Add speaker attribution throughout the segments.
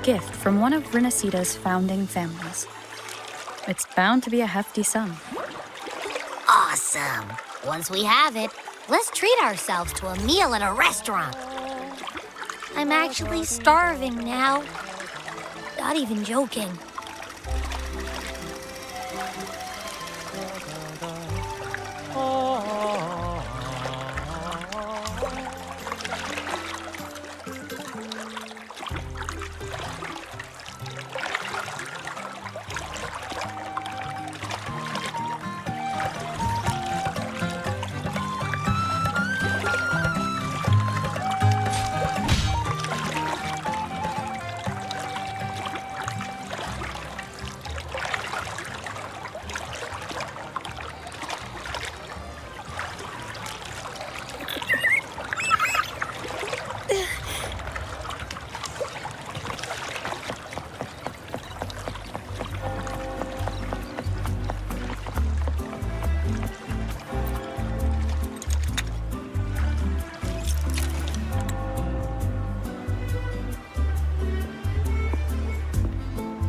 Speaker 1: gift from one of Renacita's founding families. It's bound to be a hefty sum.
Speaker 2: Awesome. Once we have it, let's treat ourselves to a meal at a restaurant. I'm actually starving now. Not even joking.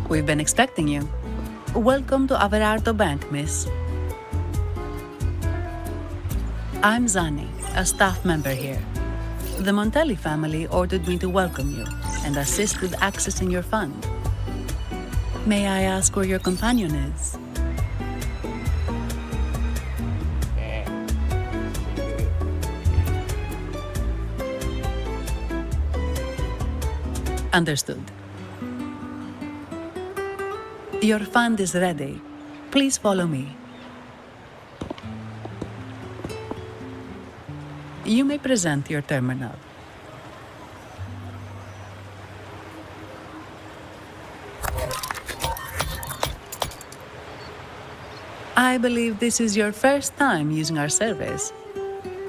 Speaker 3: We've been expecting you. Welcome to Averardo Bank, miss. I'm Zani, a staff member here. The Montelli family ordered me to welcome you and assist with accessing your fund. May I ask where your companion is? Understood. Your fund is ready. Please follow me. You may present your terminal. I believe this is your first time using our service.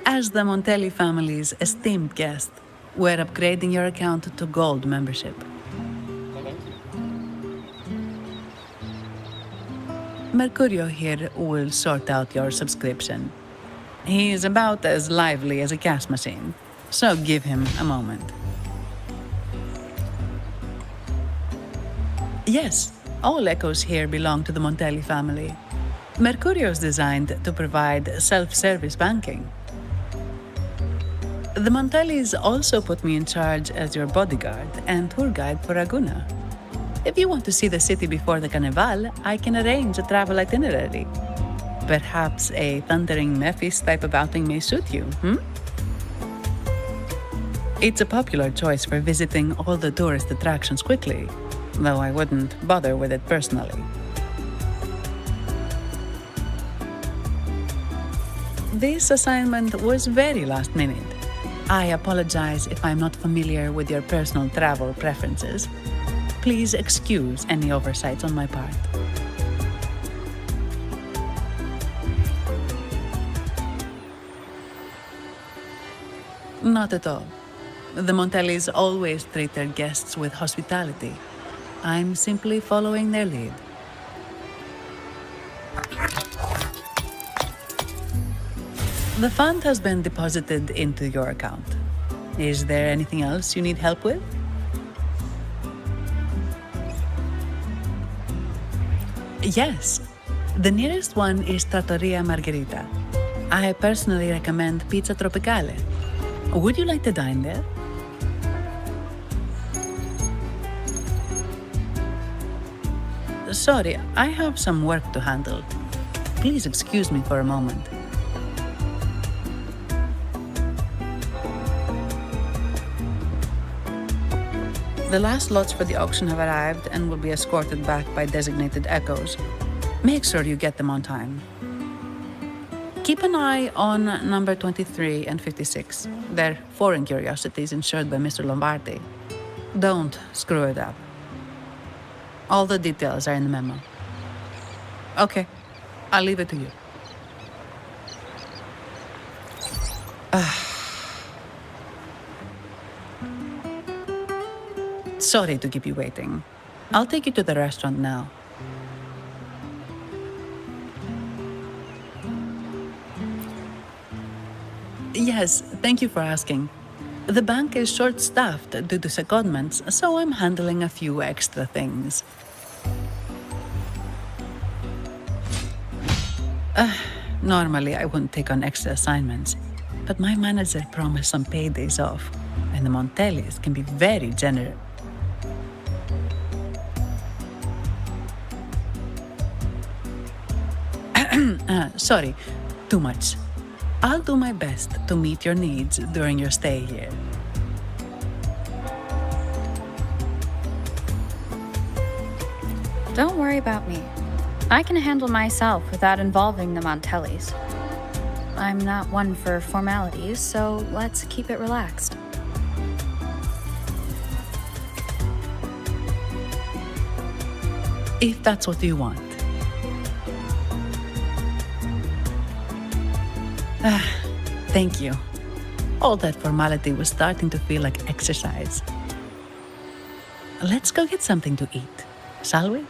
Speaker 3: As the Montelli family's esteemed guest, we're upgrading your account to Gold membership. Mercurio here will sort out your subscription. He is about as lively as a cash machine, so give him a moment. Yes, all echoes here belong to the Montelli family. Mercurio is designed to provide self-service banking. The Montellis also put me in charge as your bodyguard and tour guide for Aguna. If you want to see the city before the Carnival, I can arrange a travel itinerary. Perhaps a thundering Memphis type of outing may suit you, It's a popular choice for visiting all the tourist attractions quickly, though I wouldn't bother with it personally. This assignment was very last minute. I apologize if I'm not familiar with your personal travel preferences. Please excuse any oversights on my part. Not at all. The Montellis always treat their guests with hospitality. I'm simply following their lead. The fund has been deposited into your account. Is there anything else you need help with? Yes. The nearest one is Trattoria Margherita. I personally recommend Pizza Tropicale. Would you like to dine there? Sorry, I have some work to handle. Please excuse me for a moment. The last lots for the auction have arrived and will be escorted back by designated echoes. Make sure you get them on time. Keep an eye on number 23 and 56. They're foreign curiosities insured by Mr. Lombardi. Don't screw it up. All the details are in the memo. Okay, I'll leave it to you. Sorry to keep you waiting. I'll take you to the restaurant now. Yes, thank you for asking. The bank is short-staffed due to secondments, so I'm handling a few extra things. Normally, I wouldn't take on extra assignments, but my manager promised some paydays off, and the Montellis can be very generous. Sorry, too much. I'll do my best to meet your needs during your stay here.
Speaker 1: Don't worry about me. I can handle myself without involving the Montellis. I'm not one for formalities, so let's keep it relaxed.
Speaker 3: If that's what you want. Thank you. All that formality was starting to feel like exercise. Let's go get something to eat, shall we?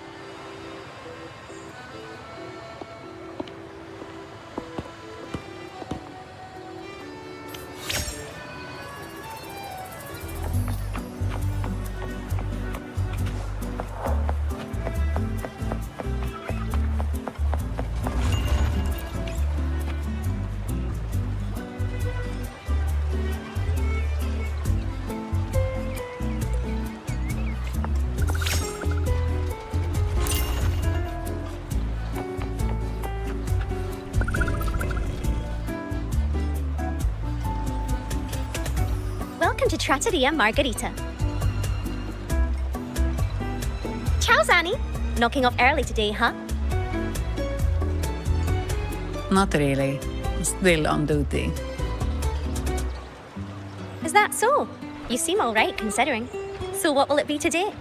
Speaker 4: Welcome to Trattoria Margherita. Ciao, Zanni. Knocking off early today, huh?
Speaker 3: Not really. Still on duty.
Speaker 4: Is that so? You seem all right, considering. So what will it be today?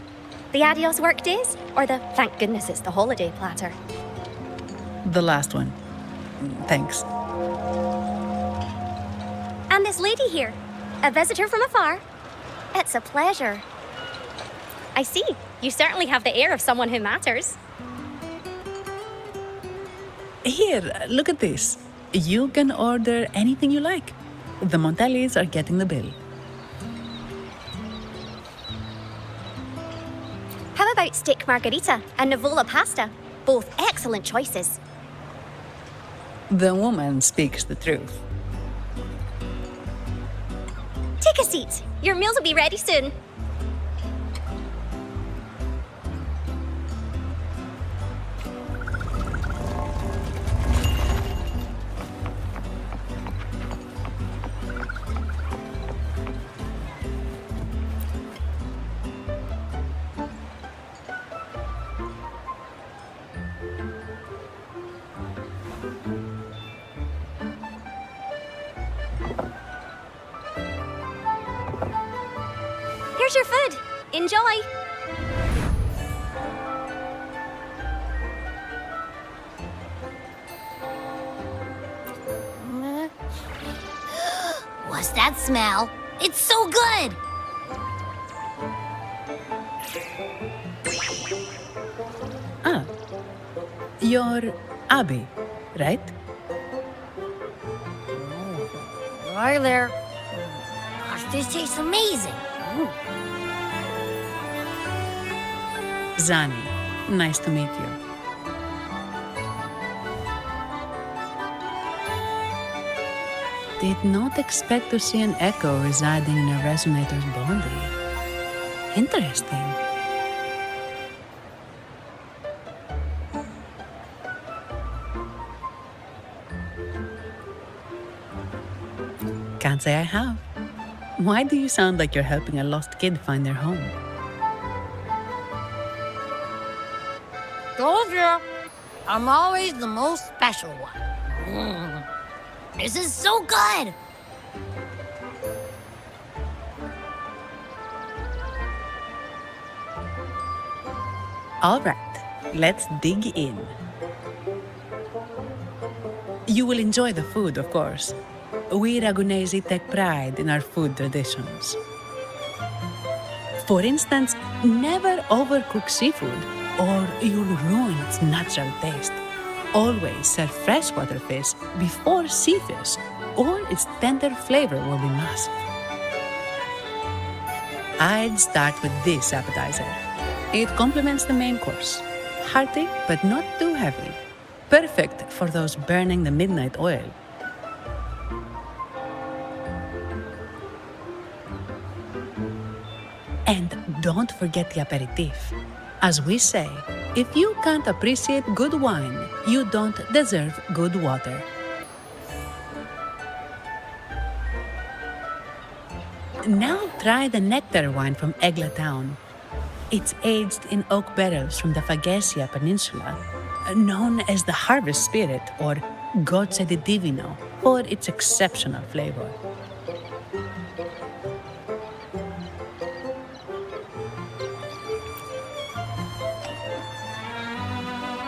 Speaker 4: The adios work days? Or the thank goodness it's the holiday platter?
Speaker 3: The last one. Thanks.
Speaker 4: And this lady here, a visitor from afar. It's a pleasure. I see. You certainly have the air of someone who matters.
Speaker 3: Here, look at this. You can order anything you like. The Montellis are getting the bill.
Speaker 4: How about steak margherita and Nivola pasta? Both excellent choices.
Speaker 3: The woman speaks the truth.
Speaker 4: Take a seat. Your meals will be ready soon. Here's your food. Enjoy.
Speaker 2: What's that smell? It's so good!
Speaker 3: You're Abby, right?
Speaker 2: Hi there. Gosh, this tastes amazing.
Speaker 3: Zanni, nice to meet you. Did not expect to see an echo residing in a resonator's body. Interesting. Can't say I have. Why do you sound like you're helping a lost kid find their home?
Speaker 2: Told you. I'm always the most special one. This is so good!
Speaker 3: All right, let's dig in. You will enjoy the food, of course. We Ragunesi take pride in our food traditions. For instance, never overcook seafood or you'll ruin its natural taste. Always serve freshwater fish before sea fish or its tender flavor will be masked. I'd start with this appetizer. It complements the main course. Hearty, but not too heavy. Perfect for those burning the midnight oil. And don't forget the aperitif. As we say, if you can't appreciate good wine, you don't deserve good water. Now try the nectar wine from Egla Town. It's aged in oak barrels from the Faghesia Peninsula, known as the Harvest Spirit or Gozze di Divino for its exceptional flavor.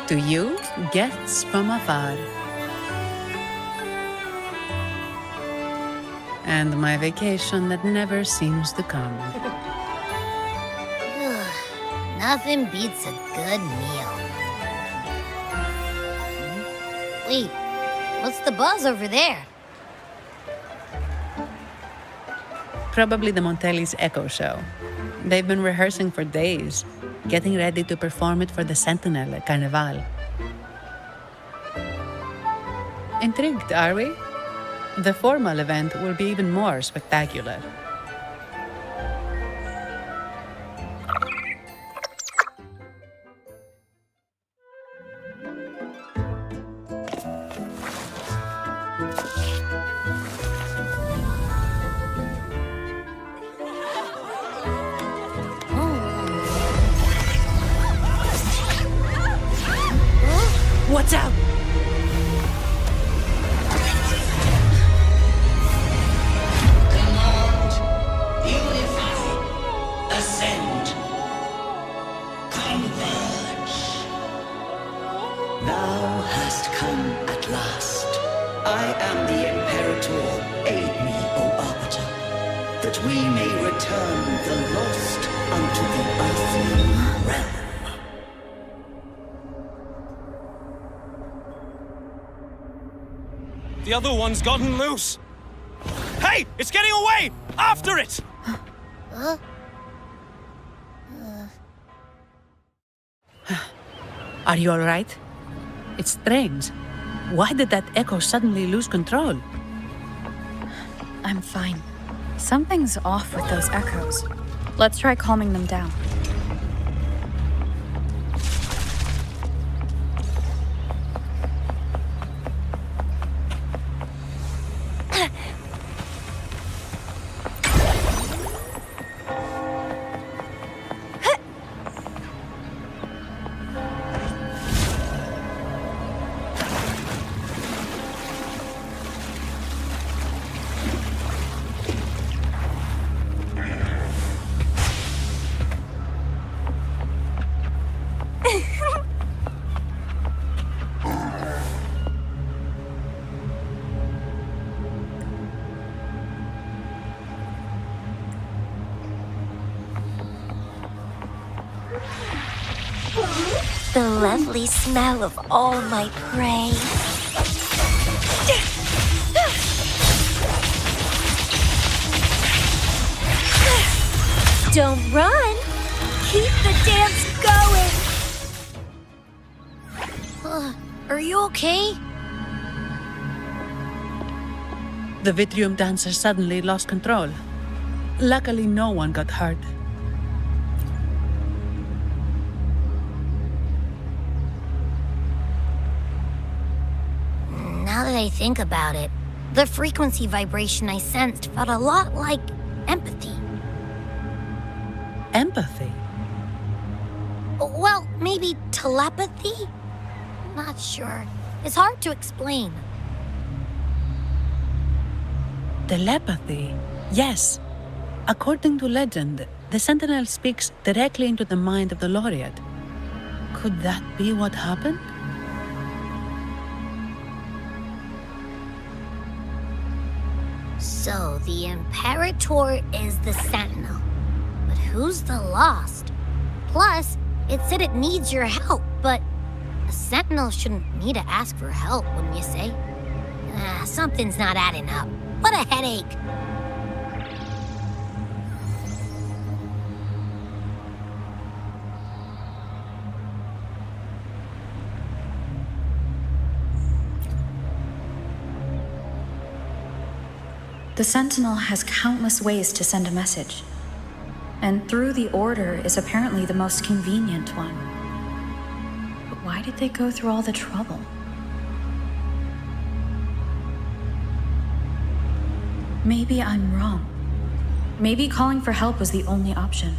Speaker 3: To you, guests from afar. And my vacation that never seems to come.
Speaker 2: Nothing beats a good meal. Wait, what's the buzz over there?
Speaker 3: Probably the Montelli's Echo Show. They've been rehearsing for days, getting ready to perform it for the Sentinel at Carnival. Intrigued, are we? The formal event will be even more spectacular. What's up?
Speaker 5: Command, unify, ascend, converge. Thou hast come at last. I am the Imperator. Aid me, O Arbiter, that we may return the lost unto the earthly realm.
Speaker 6: The other one's gotten loose. Hey, it's getting away! After it!
Speaker 3: Are you all right? It's strange. Why did that echo suddenly lose control?
Speaker 1: I'm fine. Something's off with those echoes. Let's try calming them down.
Speaker 2: The lovely smell of all my prey. Don't run! Keep the dance going! Are you okay?
Speaker 3: The Vitrium dancer suddenly lost control. Luckily, no one got hurt.
Speaker 2: Now that I think about it, the frequency vibration I sensed felt a lot like empathy.
Speaker 3: Empathy?
Speaker 2: Well, maybe telepathy? Not sure. It's hard to explain.
Speaker 3: Telepathy? Yes. According to legend, the Sentinel speaks directly into the mind of the Laureate. Could that be what happened?
Speaker 2: So, the Imperator is the Sentinel. But who's the Lost? Plus, it said it needs your help, but a Sentinel shouldn't need to ask for help, wouldn't you say? Something's not adding up. What a headache.
Speaker 1: The Sentinel has countless ways to send a message, and through the Order is apparently the most convenient one. But why did they go through all the trouble? Maybe I'm wrong. Maybe calling for help was the only option.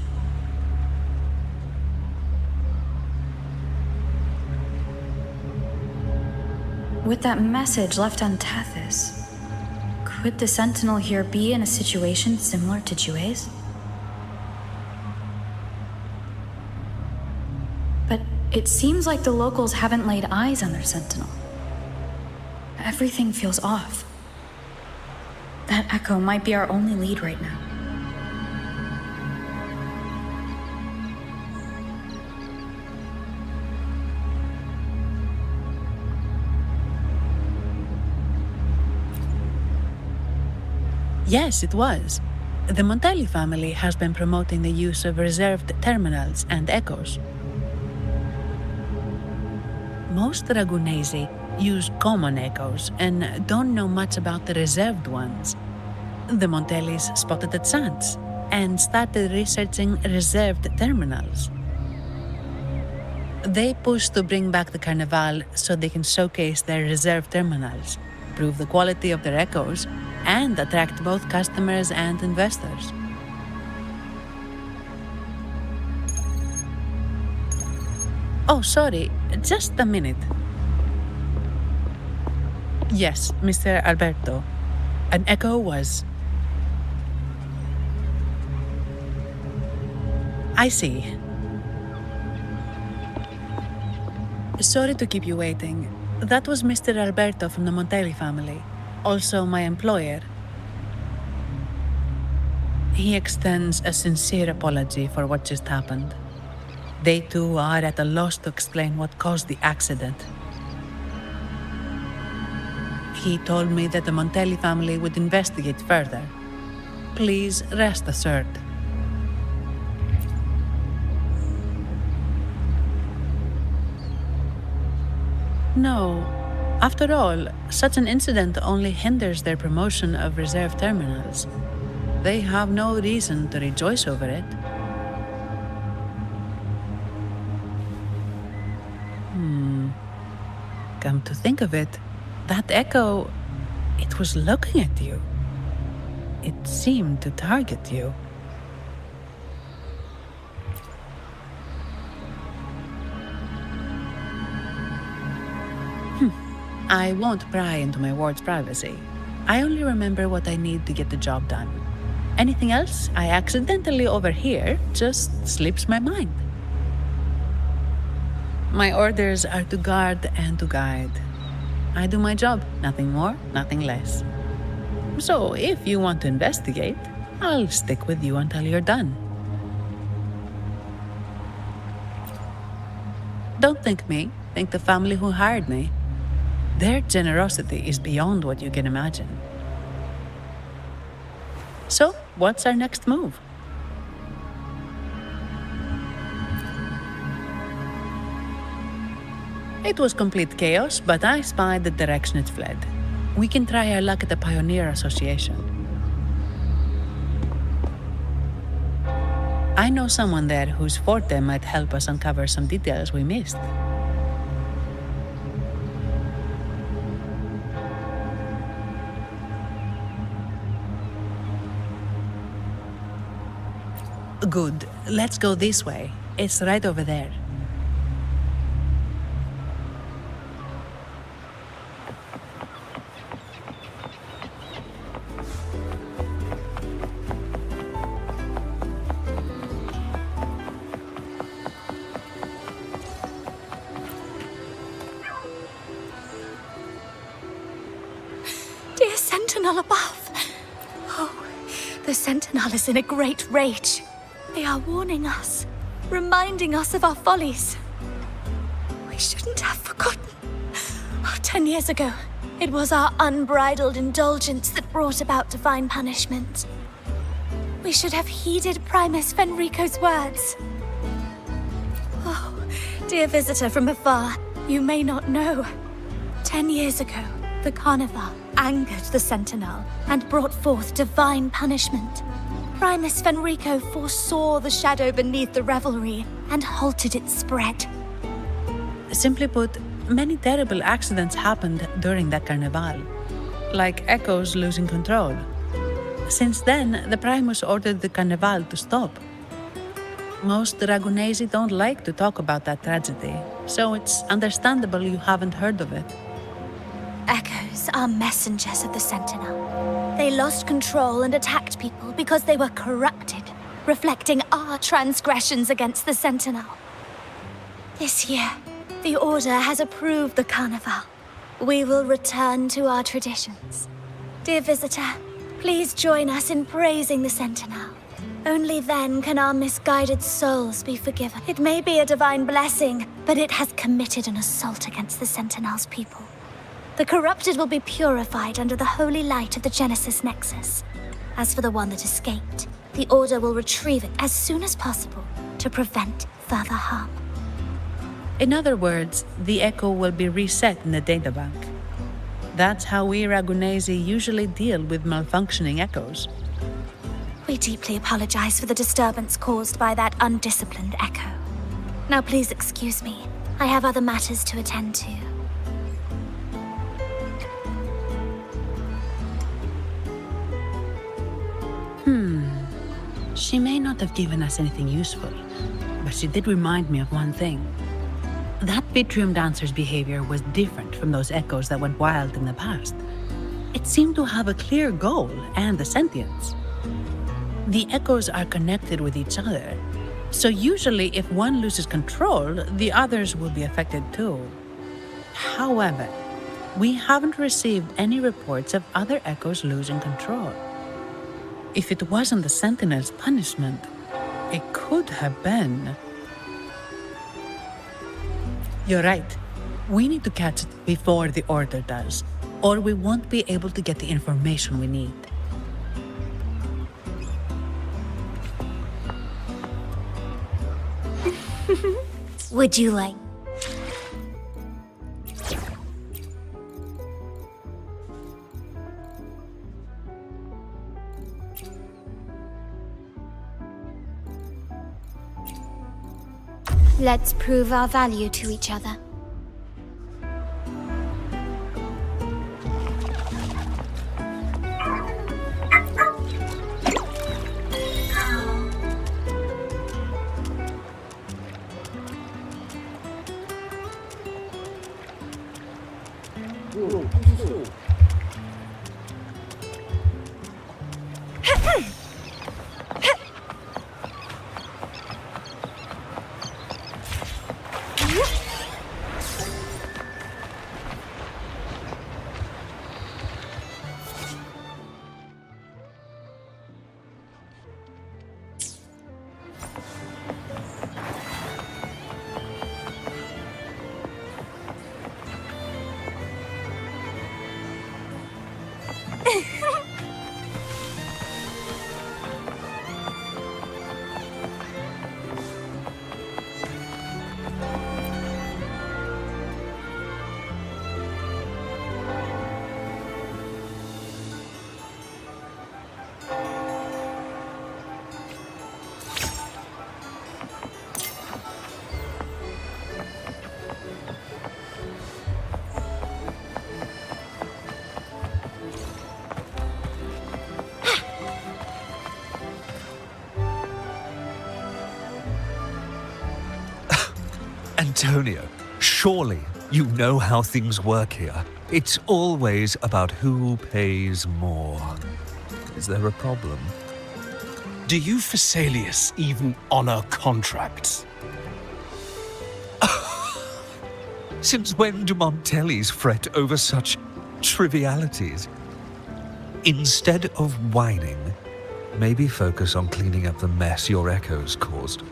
Speaker 1: With that message left on Tethys, could the Sentinel here be in a situation similar to Jue's? But it seems like the locals haven't laid eyes on their Sentinel. Everything feels off. That echo might be our only lead right now.
Speaker 3: Yes, it was. The Montelli family has been promoting the use of reserved terminals and echoes. Most Ragunesi use common echoes and don't know much about the reserved ones. The Montellis spotted a chance and started researching reserved terminals. They pushed to bring back the Carnival so they can showcase their reserved terminals, prove the quality of their echoes, and attract both customers and investors. Oh, sorry, just a minute. Yes, Mr. Alberto. An echo was... I see. Sorry to keep you waiting. That was Mr. Alberto from the Montelli family, also my employer. He extends a sincere apology for what just happened. They too are at a loss to explain what caused the accident. He told me that the Montelli family would investigate further. Please rest assured. No. After all, such an incident only hinders their promotion of reserve terminals. They have no reason to rejoice over it. Come to think of it, that echo, it was looking at you. It seemed to target you. I won't pry into my ward's privacy. I only remember what I need to get the job done. Anything else I accidentally overhear just slips my mind. My orders are to guard and to guide. I do my job, nothing more, nothing less. So if you want to investigate, I'll stick with you until you're done. Don't think me, think the family who hired me. Their generosity is beyond what you can imagine. So, what's our next move? It was complete chaos, but I spied the direction it fled. We can try our luck at the Pioneer Association. I know someone there whose forte might help us uncover some details we missed. Good. Let's go this way. It's right over there.
Speaker 7: Dear Sentinel above! Oh, the Sentinel is in a great rage. They are warning us, reminding us of our follies. We shouldn't have forgotten. 10 years ago, it was our unbridled indulgence that brought about divine punishment. We should have heeded Primus Fenrico's words. Oh, dear visitor from afar, you may not know. 10 years ago, The Carnival angered the Sentinel and brought forth divine punishment. Primus Fenrico foresaw the shadow beneath the revelry and halted its spread.
Speaker 3: Simply put, many terrible accidents happened during that carnival, like Echoes losing control. Since then, the Primus ordered the carnival to stop. Most Ragunesi don't like to talk about that tragedy, so it's understandable you haven't heard of it.
Speaker 7: Echoes are messengers of the Sentinel. They lost control and attacked people because they were corrupted, reflecting our transgressions against the Sentinel. This year, the Order has approved the Carnival. We will return to our traditions. Dear visitor, please join us in praising the Sentinel. Only then can our misguided souls be forgiven. It may be a divine blessing, but it has committed an assault against the Sentinel's people. The corrupted will be purified under the holy light of the Genesis Nexus. As for the one that escaped, the Order will retrieve it as soon as possible to prevent further harm.
Speaker 3: In other words, the Echo will be reset in the databank. That's how we Ragunesi usually deal with malfunctioning Echoes.
Speaker 7: We deeply apologize for the disturbance caused by that undisciplined Echo. Now please excuse me. I have other matters to attend to.
Speaker 3: She may not have given us anything useful, but she did remind me of one thing. That Vitrium dancer's behavior was different from those Echoes that went wild in the past. It seemed to have a clear goal and a sentience. The Echoes are connected with each other, so usually if one loses control, the others will be affected too. However, we haven't received any reports of other Echoes losing control. If it wasn't the Sentinel's punishment, it could have been... You're right. We need to catch it before the Order does, or we won't be able to get the information we need.
Speaker 2: Would you like? Let's prove our value to each other.
Speaker 8: Antonio, surely you know how things work here. It's always about who pays more. Is there a problem?
Speaker 6: Do you Phasaelius even honor contracts?
Speaker 8: Since when do Montellis fret over such trivialities? Instead of whining, maybe focus on cleaning up the mess your Echoes caused.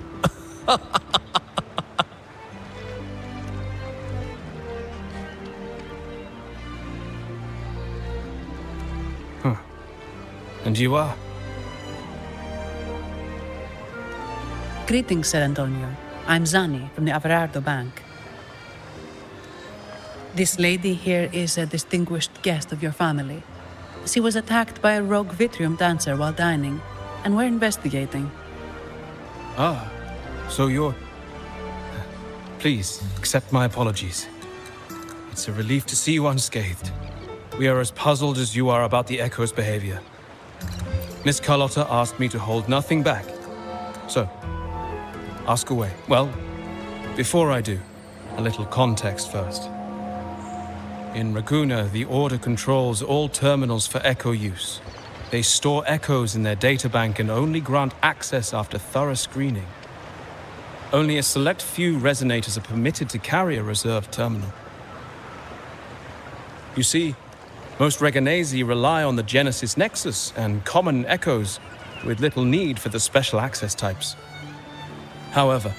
Speaker 6: And you are?
Speaker 3: Greetings, Sir Antonio. I'm Zani from the Averardo Bank. This lady here is a distinguished guest of your family. She was attacked by a rogue Wuthering dancer while dining, and we're investigating.
Speaker 6: Ah, so you're... Please, accept my apologies. It's a relief to see you unscathed. We are as puzzled as you are about the Echo's behavior. Miss Carlotta asked me to hold nothing back. So, ask away. Well, before I do, a little context first. In Raguna, the Order controls all terminals for Echo use. They store Echoes in their databank and only grant access after thorough screening. Only a select few resonators are permitted to carry a reserved terminal. You see, most Reganesi rely on the Genesis Nexus and common Echoes, with little need for the special access types. However,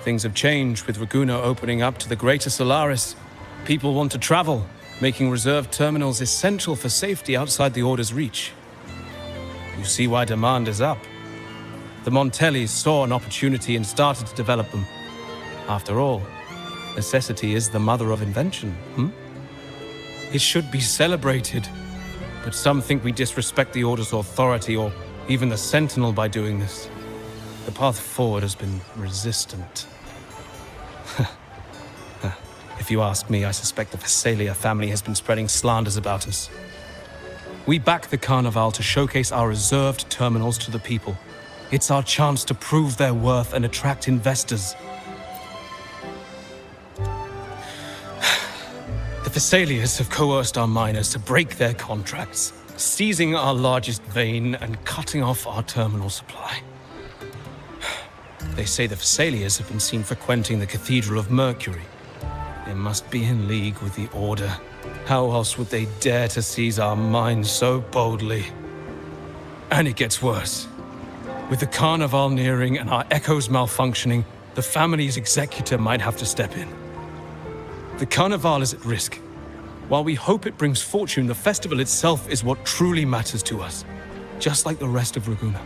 Speaker 6: things have changed with Raguna opening up to the greater Solaris. People want to travel, making reserved terminals essential for safety outside the Order's reach. You see why demand is up. The Montellis saw an opportunity and started to develop them. After all, necessity is the mother of invention, It should be celebrated, but some think we disrespect the Order's authority or even the Sentinel by doing this. The path forward has been resistant. If you ask me, I suspect the Phasalia family has been spreading slanders about us. We back the Carnival to showcase our reserved terminals to the people. It's our chance to prove their worth and attract investors. The Phasalias have coerced our miners to break their contracts, seizing our largest vein and cutting off our terminal supply. They say the Phasalias have been seen frequenting the Cathedral of Mercury. They must be in league with the Order. How else would they dare to seize our mines so boldly? And it gets worse. With the Carnival nearing and our Echoes malfunctioning, the family's executor might have to step in. The Carnival is at risk. While we hope it brings fortune, the festival itself is what truly matters to us, just like the rest of Raguna.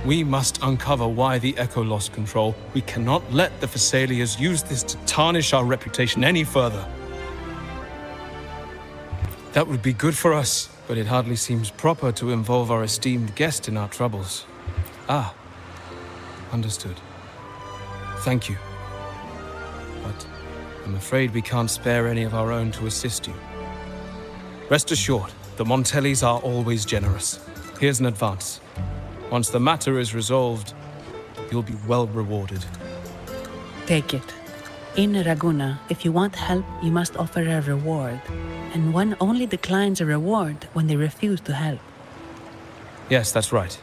Speaker 6: We must uncover why the Echo lost control. We cannot let the Phasalias use this to tarnish our reputation any further. That would be good for us, but it hardly seems proper to involve our esteemed guest in our troubles. Ah, understood. Thank you. But I'm afraid we can't spare any of our own to assist you. Rest assured, the Montellis are always generous. Here's an advance. Once the matter is resolved, you'll be well rewarded.
Speaker 3: Take it. In Raguna, if you want help, you must offer a reward. And one only declines a reward when they refuse to help.
Speaker 6: Yes, that's right.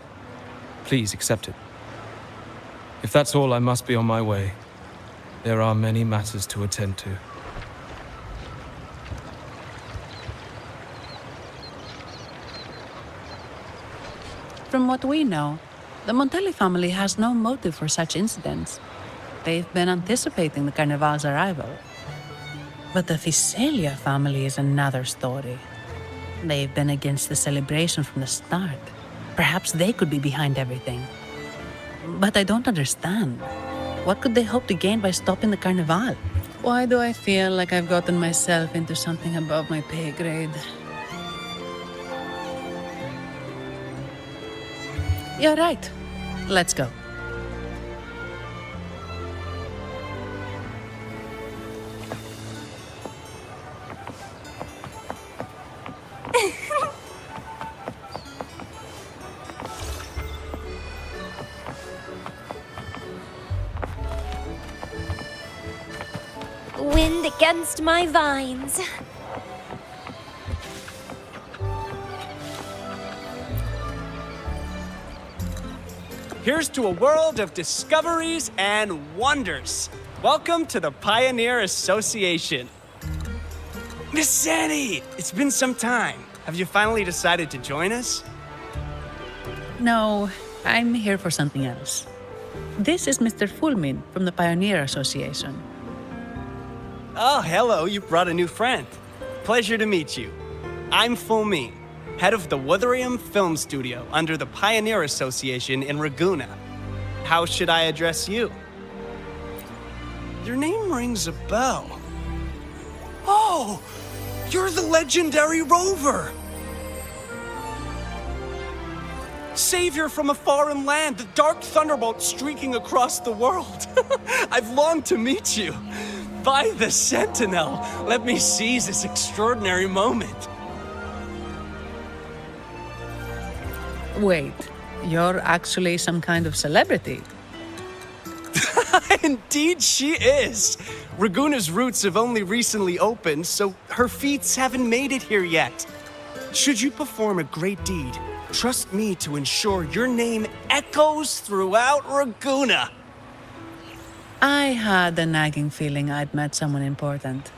Speaker 6: Please accept it. If that's all, I must be on my way. There are many matters to attend to.
Speaker 3: From what we know, the Montelli family has no motive for such incidents. They've been anticipating the Carnival's arrival. But the Phasalia family is another story. They've been against the celebration from the start. Perhaps they could be behind everything. But I don't understand. What could they hope to gain by stopping the Carnival? Why do I feel like I've gotten myself into something above my pay grade? You're right. Let's go.
Speaker 4: Wind against my vines.
Speaker 9: Here's to a world of discoveries and wonders. Welcome to the Pioneer Association. Miss Sandy, it's been some time. Have you finally decided to join us?
Speaker 3: No, I'm here for something else. This is Mr. Fulmin from the Pioneer Association.
Speaker 9: Oh, hello, you brought a new friend. Pleasure to meet you. I'm Fulmin, head of the Wuthering Film Studio under the Pioneer Association in Raguna. How should I address you? Your name rings a bell. Oh! You're the legendary Rover! Savior from a foreign land, the dark thunderbolt streaking across the world. I've longed to meet you. By the Sentinel, let me seize this extraordinary moment.
Speaker 3: Wait, you're actually some kind of celebrity.
Speaker 9: Indeed she is. Raguna's roots have only recently opened, so her feats haven't made it here yet. Should you perform a great deed, trust me to ensure your name echoes throughout Raguna.
Speaker 3: I had a nagging feeling I'd met someone important.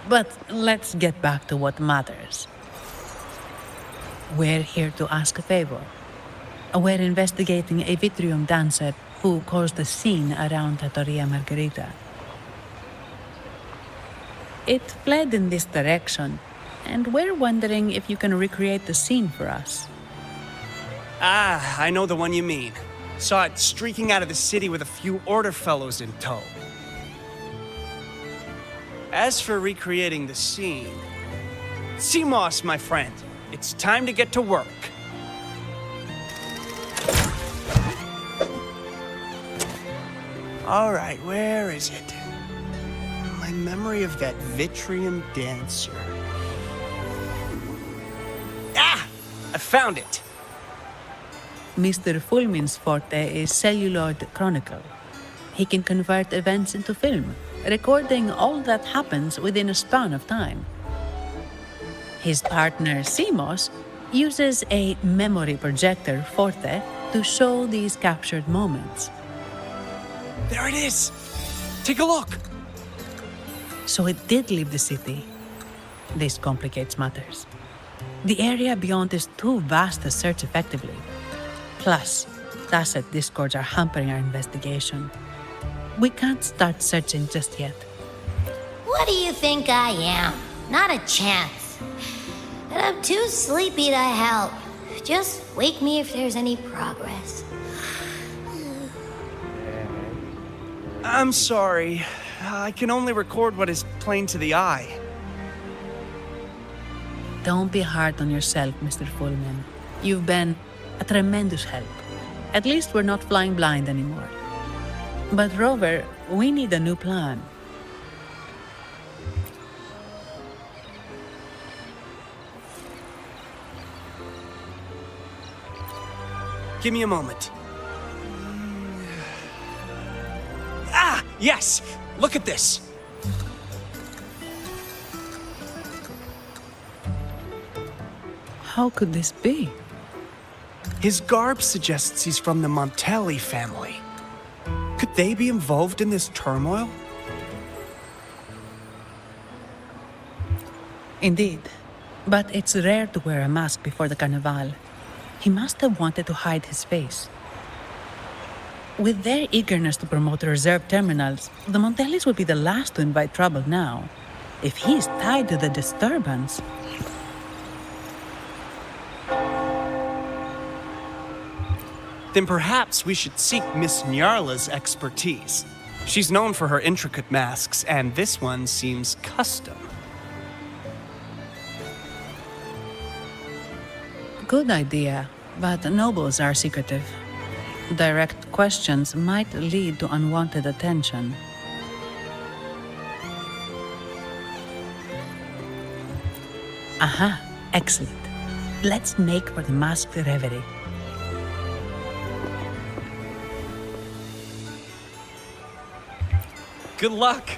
Speaker 3: But let's get back to what matters. We're here to ask a favor. We're investigating a Vitrium dancer who caused a scene around Trattoria Margherita. It fled in this direction, and we're wondering if you can recreate the scene for us.
Speaker 9: Ah, I know the one you mean. Saw it streaking out of the city with a few order fellows in tow. As for recreating the scene... Seamoss, my friend, it's time to get to work. All right, where is it? My memory of that Vitrium dancer. Ah! I found it!
Speaker 3: Mr. Fulmin's forte is celluloid chronicle. He can convert events into film, recording all that happens within a span of time. His partner, Seamoss, uses a memory projector forte to show these captured moments.
Speaker 9: There it is! Take a look!
Speaker 3: So it did leave the city. This complicates matters. The area beyond is too vast to search effectively. Plus, Tacet discords are hampering our investigation. We can't start searching just yet.
Speaker 2: What do you think I am? Not a chance. And I'm too sleepy to help. Just wake me if there's any progress.
Speaker 9: I'm sorry. I can only record what is plain to the eye.
Speaker 3: Don't be hard on yourself, Mr. Fullman. You've been a tremendous help. At least we're not flying blind anymore. But Rover, we need a new plan.
Speaker 9: Give me a moment. Ah, yes! Look at this!
Speaker 3: How could this be?
Speaker 9: His garb suggests he's from the Montelli family. Could they be involved in this turmoil?
Speaker 3: Indeed. But it's rare to wear a mask before the Carnival. He must have wanted to hide his face. With their eagerness to promote reserve terminals, the Montellis would be the last to invite trouble now. If he's tied to the disturbance...
Speaker 9: Then perhaps we should seek Miss Nyarla's expertise. She's known for her intricate masks, and this one seems custom.
Speaker 3: Good idea, but nobles are secretive. Direct questions might lead to unwanted attention. Aha, excellent. Let's make for the masked reverie.
Speaker 9: Good luck!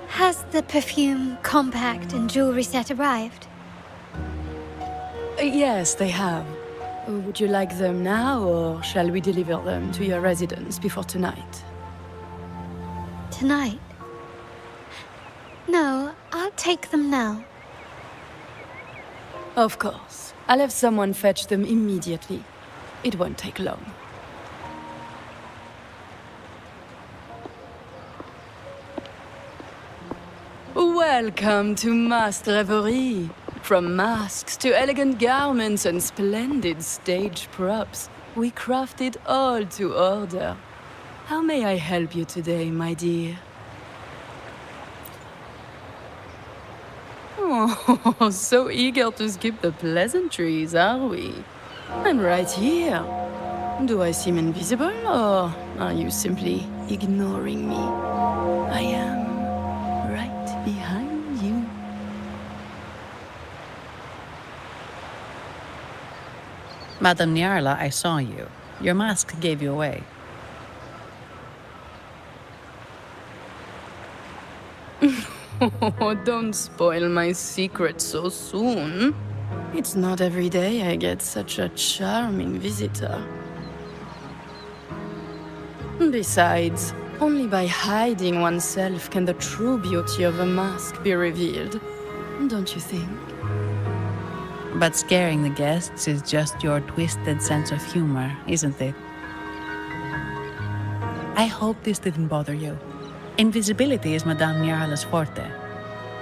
Speaker 10: Has the perfume, compact, and jewelry set arrived?
Speaker 11: Yes, they have. Would you like them now, or shall we deliver them to your residence before tonight?
Speaker 10: Tonight? No, I'll take them now.
Speaker 11: Of course. I'll have someone fetch them immediately. It won't take long. Welcome to Masked Reverie. From masks to elegant garments and splendid stage props, we craft it all to order. How may I help you today, my dear? Oh, so eager to skip the pleasantries, are we? I'm right here. Do I seem invisible, or are you simply ignoring me? I am right behind you.
Speaker 3: Madame Nyarla, I saw you. Your mask gave you away.
Speaker 11: Oh, don't spoil my secret so soon. It's not every day I get such a charming visitor. Besides, only by hiding oneself can the true beauty of a mask be revealed. Don't you think?
Speaker 3: But scaring the guests is just your twisted sense of humor, isn't it? I hope this didn't bother you. Invisibility is Madame Nyarla's forte.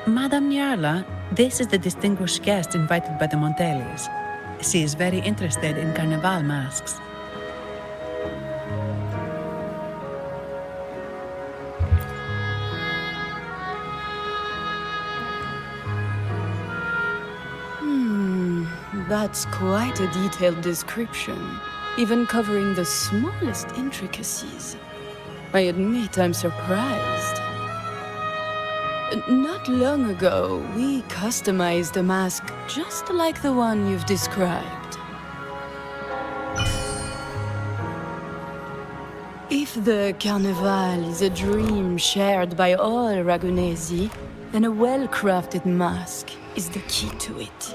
Speaker 3: Madame Nyarla, this is the distinguished guest invited by the Montellis. She is very interested in Carnival masks.
Speaker 11: That's quite a detailed description, even covering the smallest intricacies. I admit I'm surprised. Not long ago, we customized a mask just like the one you've described. If the Carnival is a dream shared by all Ragunesi, then a well-crafted mask is the key to it.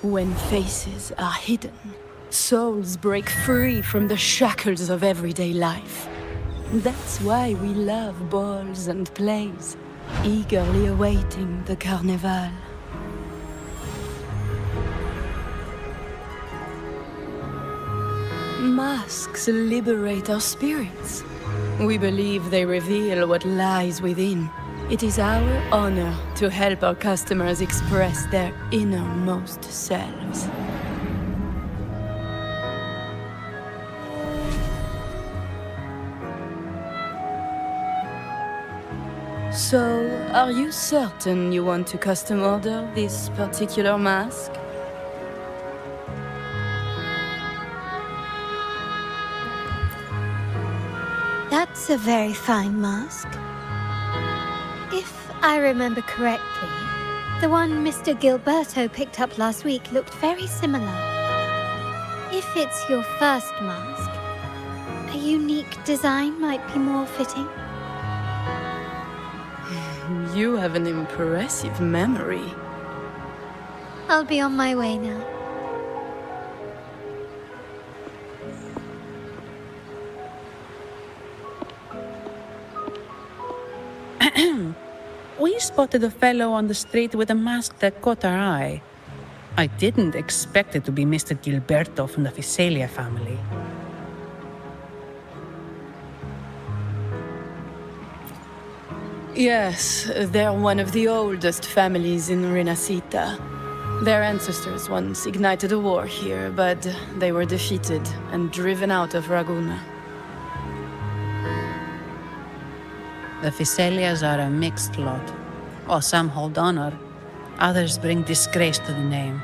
Speaker 11: When faces are hidden, souls break free from the shackles of everyday life. That's why we love balls and plays, eagerly awaiting the Carnival. Masks liberate our spirits. We believe they reveal what lies within. It is our honor to help our customers express their innermost selves. So, are you certain you want to custom order this particular mask?
Speaker 10: That's a very fine mask. If I remember correctly, the one Mr. Gilberto picked up last week looked very similar. If it's your first mask, a unique design might be more fitting.
Speaker 11: You have an impressive memory.
Speaker 10: I'll be on my way now.
Speaker 3: We spotted a fellow on the street with a mask that caught our eye. I didn't expect it to be Mr. Gilberto from the Visalia family.
Speaker 11: Yes, they're one of the oldest families in Renacita. Their ancestors once ignited a war here, but they were defeated and driven out of Raguna.
Speaker 3: The Visalias are a mixed lot. While some hold honor, others bring disgrace to the name.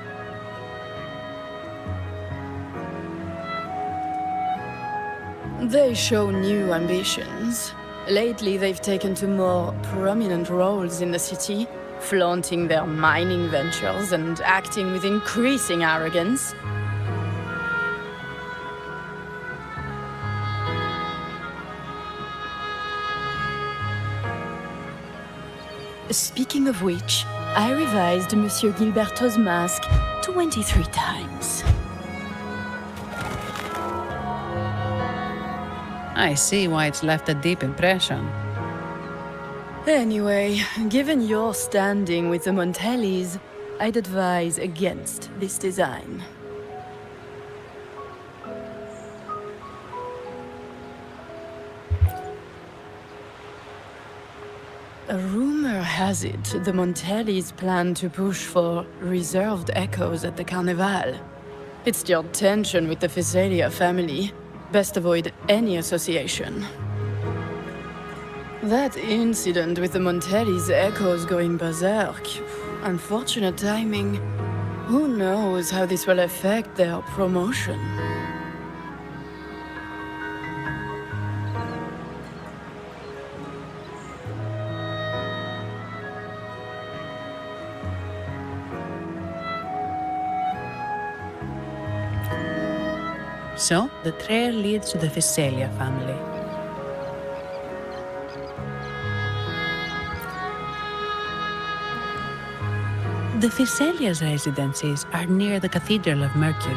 Speaker 11: They show new ambitions. Lately, they've taken to more prominent roles in the city, flaunting their mining ventures and acting with increasing arrogance. Speaking of which, I revised Monsieur Gilberto's mask 23 times.
Speaker 3: I see why it's left a deep impression.
Speaker 11: Anyway, given your standing with the Montellis, I'd advise against this design. A rumor has it the Montellis plan to push for reserved echoes at the Carnival. It's stirred tension with the Physalia family. Best avoid any association. That incident with the Montellis' echoes going berserk. Unfortunate timing. Who knows how this will affect their promotion?
Speaker 3: So, the trail leads to the Physalia family. The Physalia's residencies are near the Cathedral of Mercury.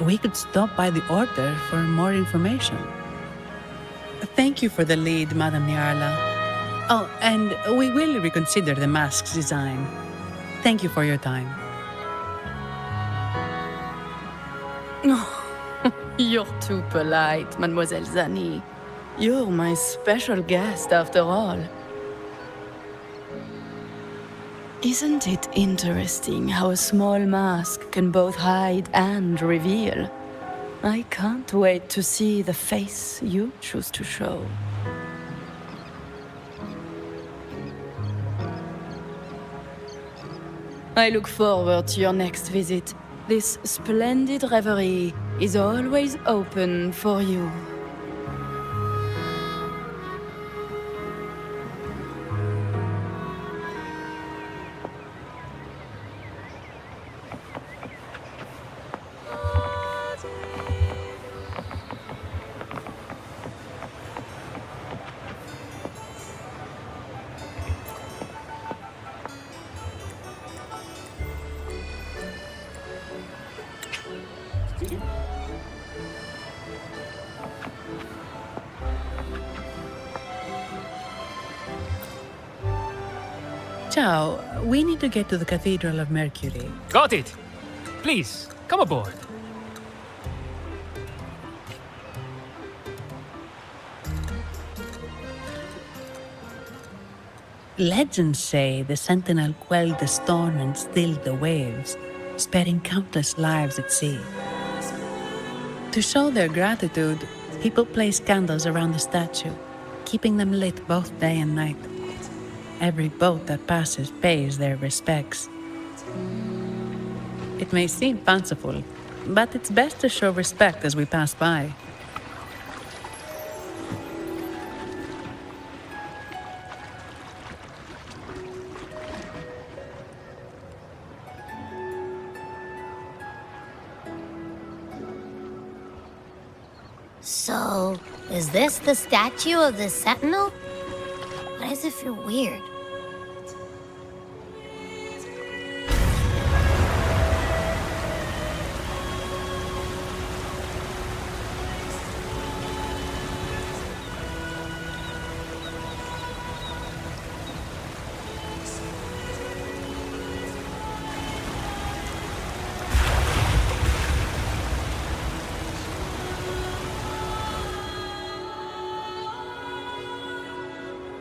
Speaker 3: We could stop by the Order for more information. Thank you for the lead, Madame Niarla. Oh, and we will reconsider the mask's design. Thank you for your time.
Speaker 11: You're too polite, Mademoiselle Zani. You're my special guest, after all. Isn't it interesting how a small mask can both hide and reveal? I can't wait to see the face you choose to show. I look forward to your next visit. This splendid reverie is always open for you.
Speaker 3: Ciao, we need to get to the Cathedral of Mercury.
Speaker 12: Got it! Please, come aboard.
Speaker 3: Legends say the Sentinel quelled the storm and stilled the waves, sparing countless lives at sea. To show their gratitude, people place candles around the statue, keeping them lit both day and night. Every boat that passes pays their respects. It may seem fanciful, but it's best to show respect as we pass by.
Speaker 2: So, is this the statue of the Sentinel? Why does it feel weird?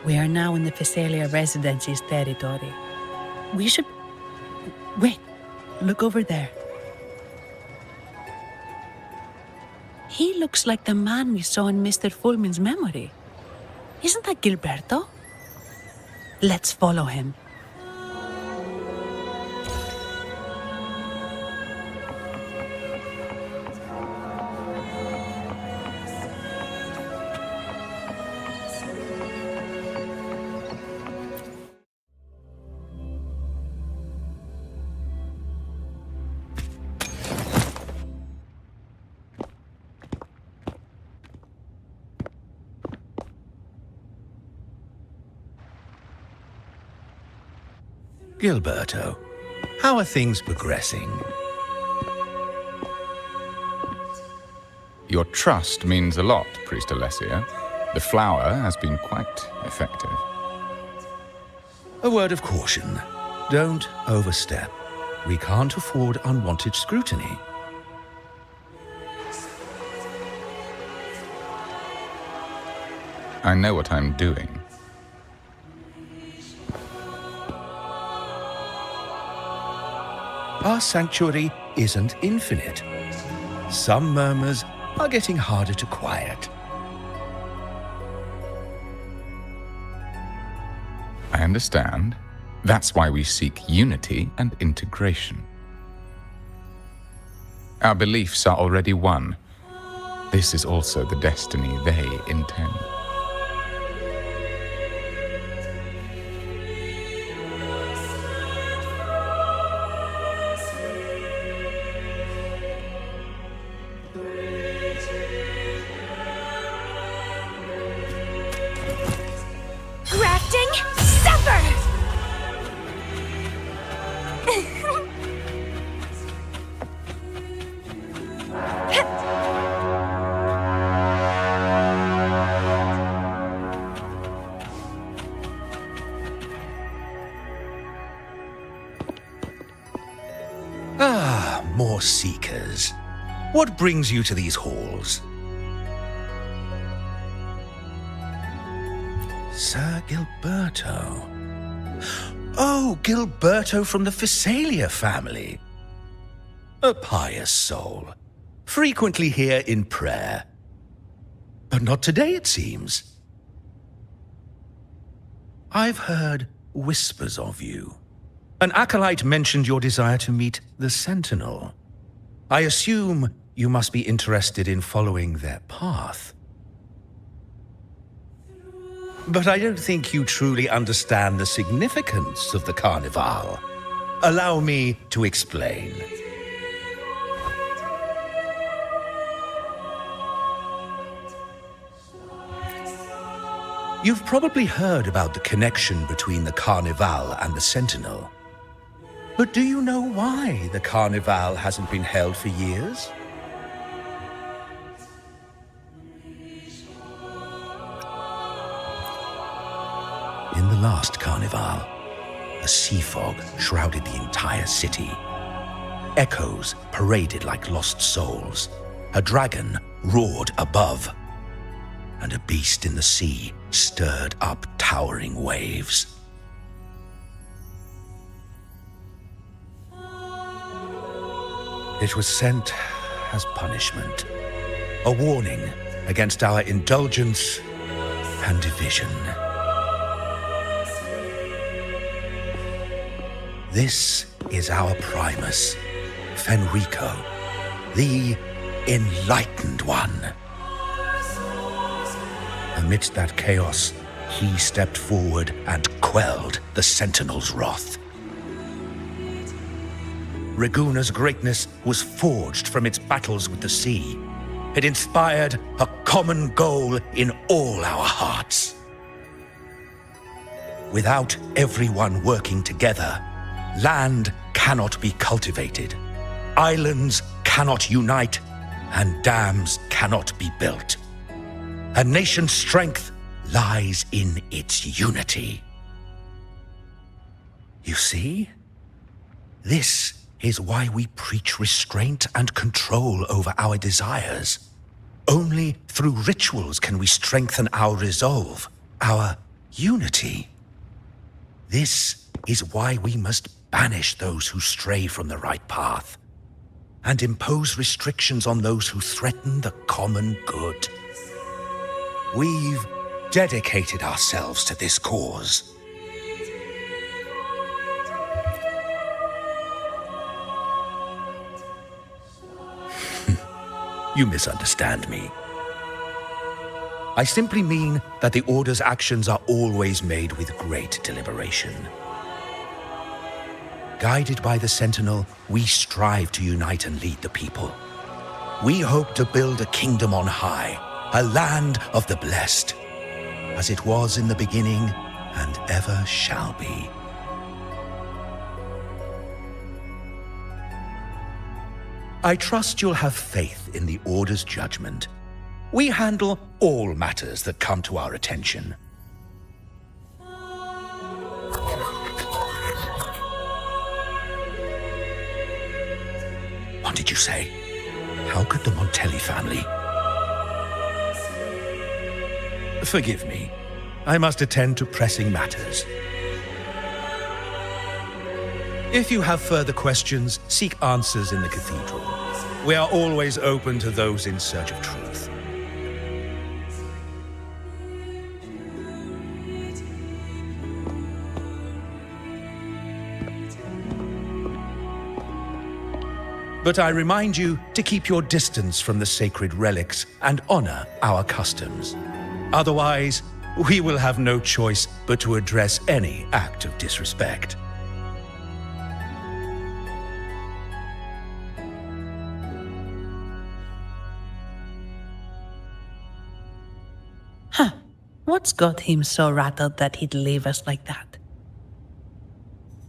Speaker 3: We are now in the Physalia Residency's territory. We should... Wait, look over there. He looks like the man we saw in Mr. Fulmin's memory. Isn't that Gilberto? Let's follow him.
Speaker 13: Gilberto, how are things progressing?
Speaker 14: Your trust means a lot, Priest Alessio. The flower has been quite effective.
Speaker 13: A word of caution. Don't overstep. We can't afford unwanted scrutiny.
Speaker 14: I know what I'm doing.
Speaker 13: Our sanctuary isn't infinite. Some murmurs are getting harder to quiet.
Speaker 14: I understand. That's why we seek unity and integration. Our beliefs are already one. This is also the destiny they intend.
Speaker 7: Rafting, sever!
Speaker 13: Ah, more seekers. What brings you to these halls? Sir Gilberto. Oh, Gilberto from the Phasalia family. A pious soul. Frequently here in prayer. But not today, it seems. I've heard whispers of you. An acolyte mentioned your desire to meet the Sentinel. I assume you must be interested in following their path. But I don't think you truly understand the significance of the Carnival. Allow me to explain. You've probably heard about the connection between the Carnival and the Sentinel. But do you know why the Carnival hasn't been held for years? In the last Carnival, a sea fog shrouded the entire city. Echoes paraded like lost souls. A dragon roared above. And a beast in the sea stirred up towering waves. It was sent as punishment. A warning against our indulgence and division. This is our Primus, Fenrico, the Enlightened One. Amidst that chaos, he stepped forward and quelled the Sentinel's wrath. Raguna's greatness was forged from its battles with the sea. It inspired a common goal in all our hearts. Without everyone working together, land cannot be cultivated, islands cannot unite, and dams cannot be built. A nation's strength lies in its unity. You see? This is why we preach restraint and control over our desires. Only through rituals can we strengthen our resolve, our unity. This is why we must banish those who stray from the right path, and impose restrictions on those who threaten the common good. We've dedicated ourselves to this cause. You misunderstand me. I simply mean that the Order's actions are always made with great deliberation. Guided by the Sentinel, we strive to unite and lead the people. We hope to build a kingdom on high, a land of the blessed, as it was in the beginning and ever shall be. I trust you'll have faith in the Order's judgment. We handle all matters that come to our attention. What did you say? How could the Montelli family? Forgive me. I must attend to pressing matters. If you have further questions, seek answers in the cathedral. We are always open to those in search of truth. But I remind you to keep your distance from the sacred relics and honor our customs. Otherwise, we will have no choice but to address any act of disrespect.
Speaker 3: Huh. What's got him so rattled that he'd leave us like that?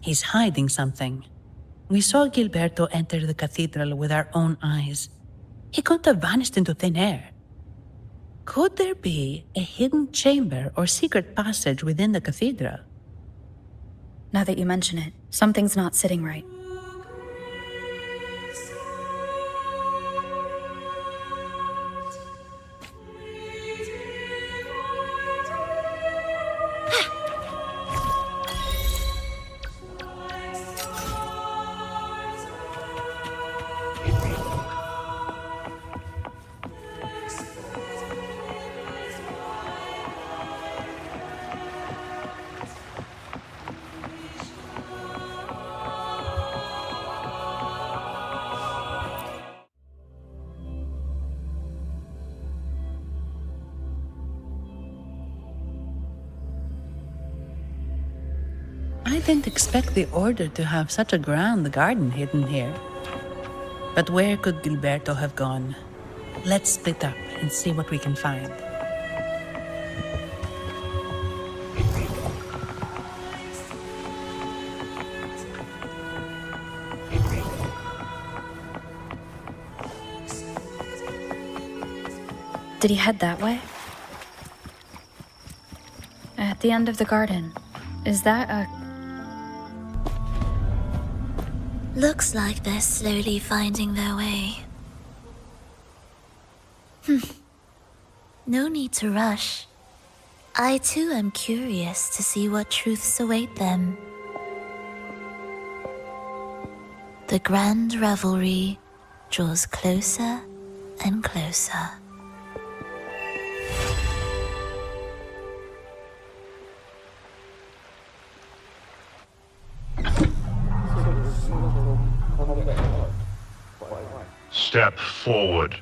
Speaker 3: He's hiding something. We saw Gilberto enter the cathedral with our own eyes. He couldn't have vanished into thin air. Could there be a hidden chamber or secret passage within the cathedral?
Speaker 1: Now that you mention it, something's not sitting right.
Speaker 3: I didn't expect the Order to have such a grand garden hidden here. But where could Gilberto have gone? Let's split up and see what we can find.
Speaker 1: Did he head that way? At the end of the garden. Is that a...
Speaker 7: Looks like they're slowly finding their way. No need to rush. I too am curious to see what truths await them. The grand revelry draws closer and closer.
Speaker 15: Step forward.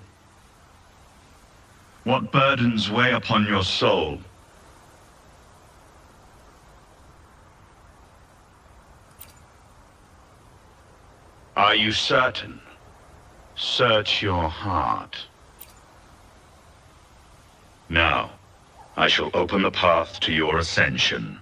Speaker 15: What burdens weigh upon your soul? Are you certain? Search your heart. Now, I shall open the path to your ascension.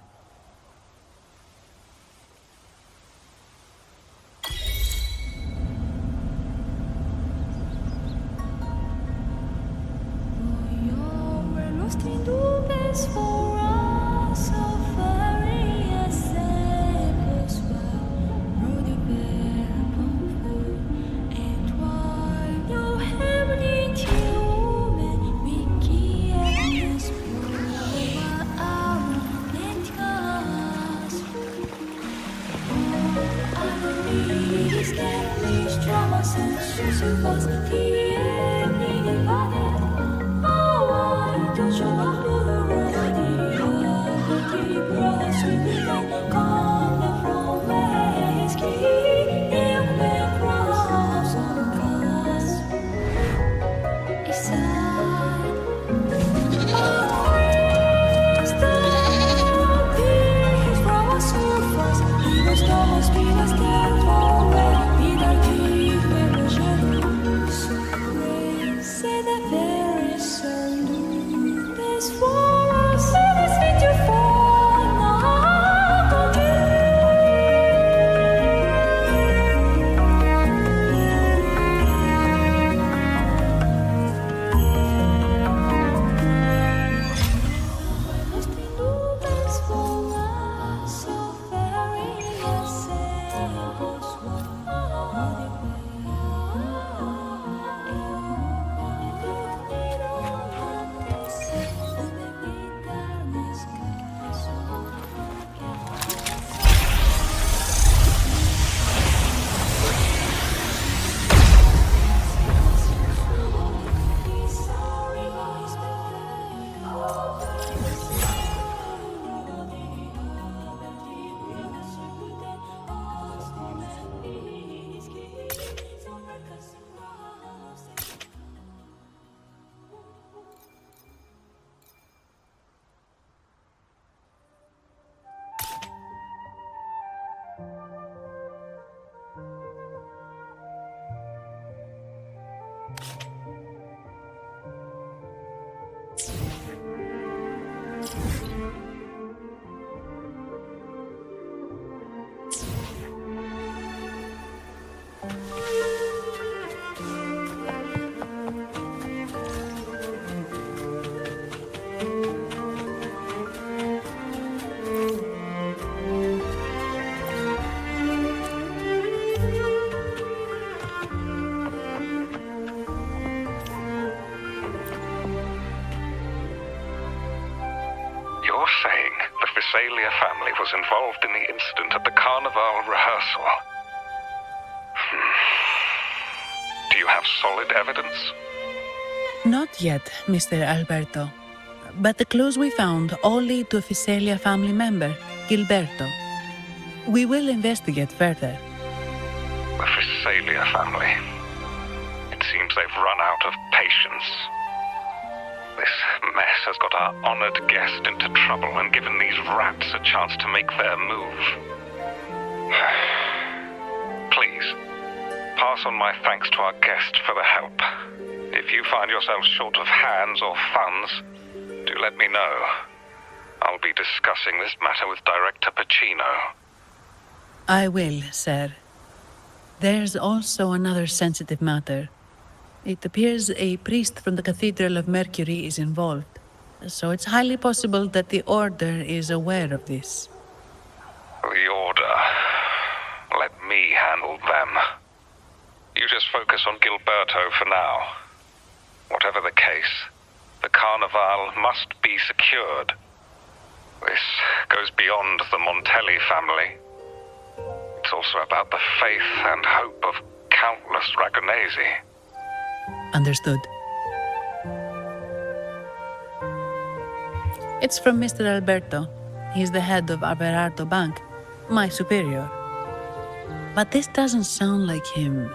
Speaker 16: Phasalia family was involved in the incident at the Carnival rehearsal. Do you have solid evidence?
Speaker 3: Not yet, Mr. Alberto. But the clues we found all lead to a Phasalia family member, Gilberto. We will investigate further.
Speaker 16: The Phasalia family. It seems they've run out of patience. This mess has got our honored guest into trouble and given these rats a chance to make their move. Please, pass on my thanks to our guest for the help. If you find yourselves short of hands or funds, do let me know. I'll be discussing this matter with Director Pacino.
Speaker 3: I will, sir. There's also another sensitive matter. It appears a priest from the Cathedral of Mercury is involved, so it's highly possible that the Order is aware of this.
Speaker 16: The Order. Let me handle them. You just focus on Gilberto for now. Whatever the case, the Carnival must be secured. This goes beyond the Montelli family. It's also about the faith and hope of countless Dragonesi.
Speaker 3: Understood. It's from Mr. Alberto. He's the head of Averardo Bank, my superior. But this doesn't sound like him.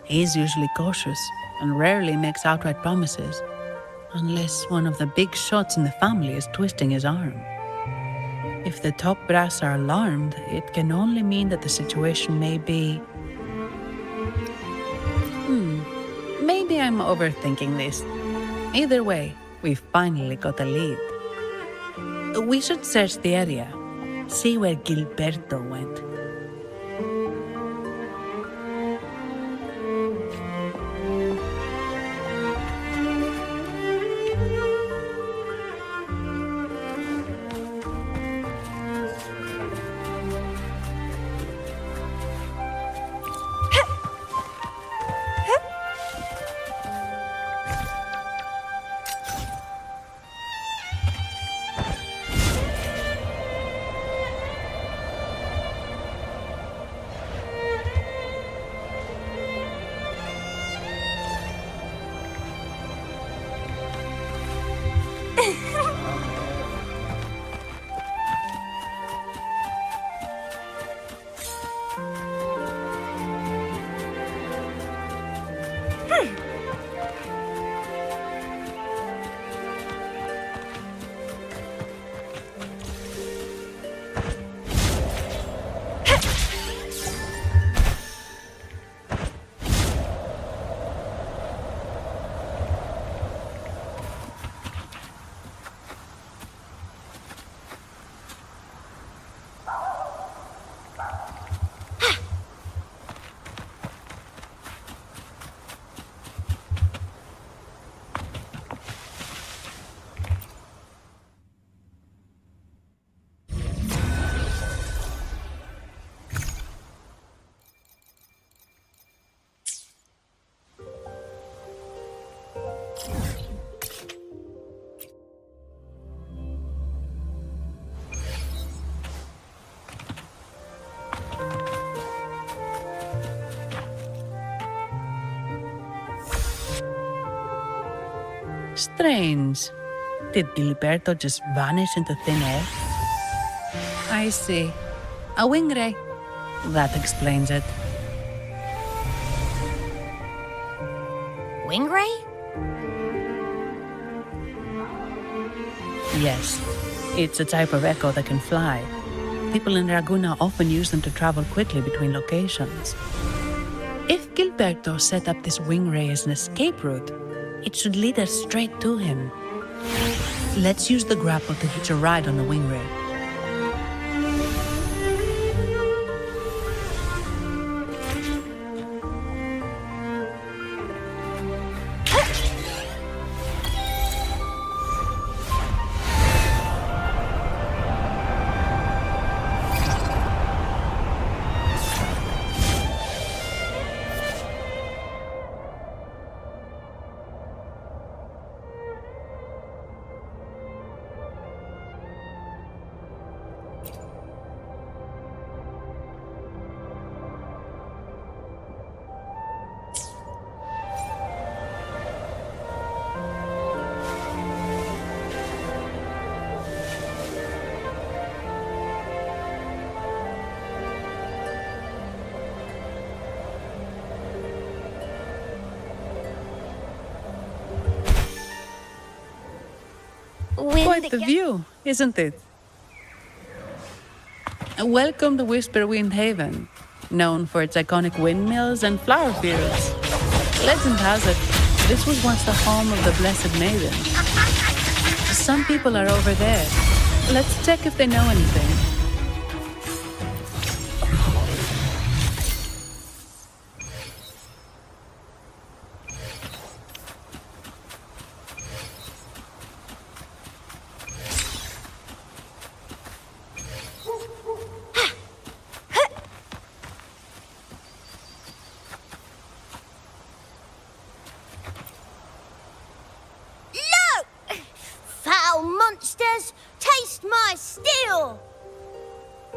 Speaker 3: He's usually cautious and rarely makes outright promises, unless one of the big shots in the family is twisting his arm. If the top brass are alarmed, it can only mean that the situation may be... Maybe I'm overthinking this. Either way, we've finally got a lead. We should search the area, see where Gilberto went. Strange. Did Gilberto just vanish into thin air? I see. A wing ray. That explains it.
Speaker 2: Wing ray?
Speaker 3: Yes. It's a type of echo that can fly. People in Raguna often use them to travel quickly between locations. If Gilberto set up this wing ray as an escape route, it should lead us straight to him. Let's use the grapple to hitch a ride on the wing ray. Quite the view, isn't it? Welcome to Whisperwind Haven, known for its iconic windmills and flower fields. Legend has it, this was once the home of the Blessed Maiden. Some people are over there. Let's check if they know anything.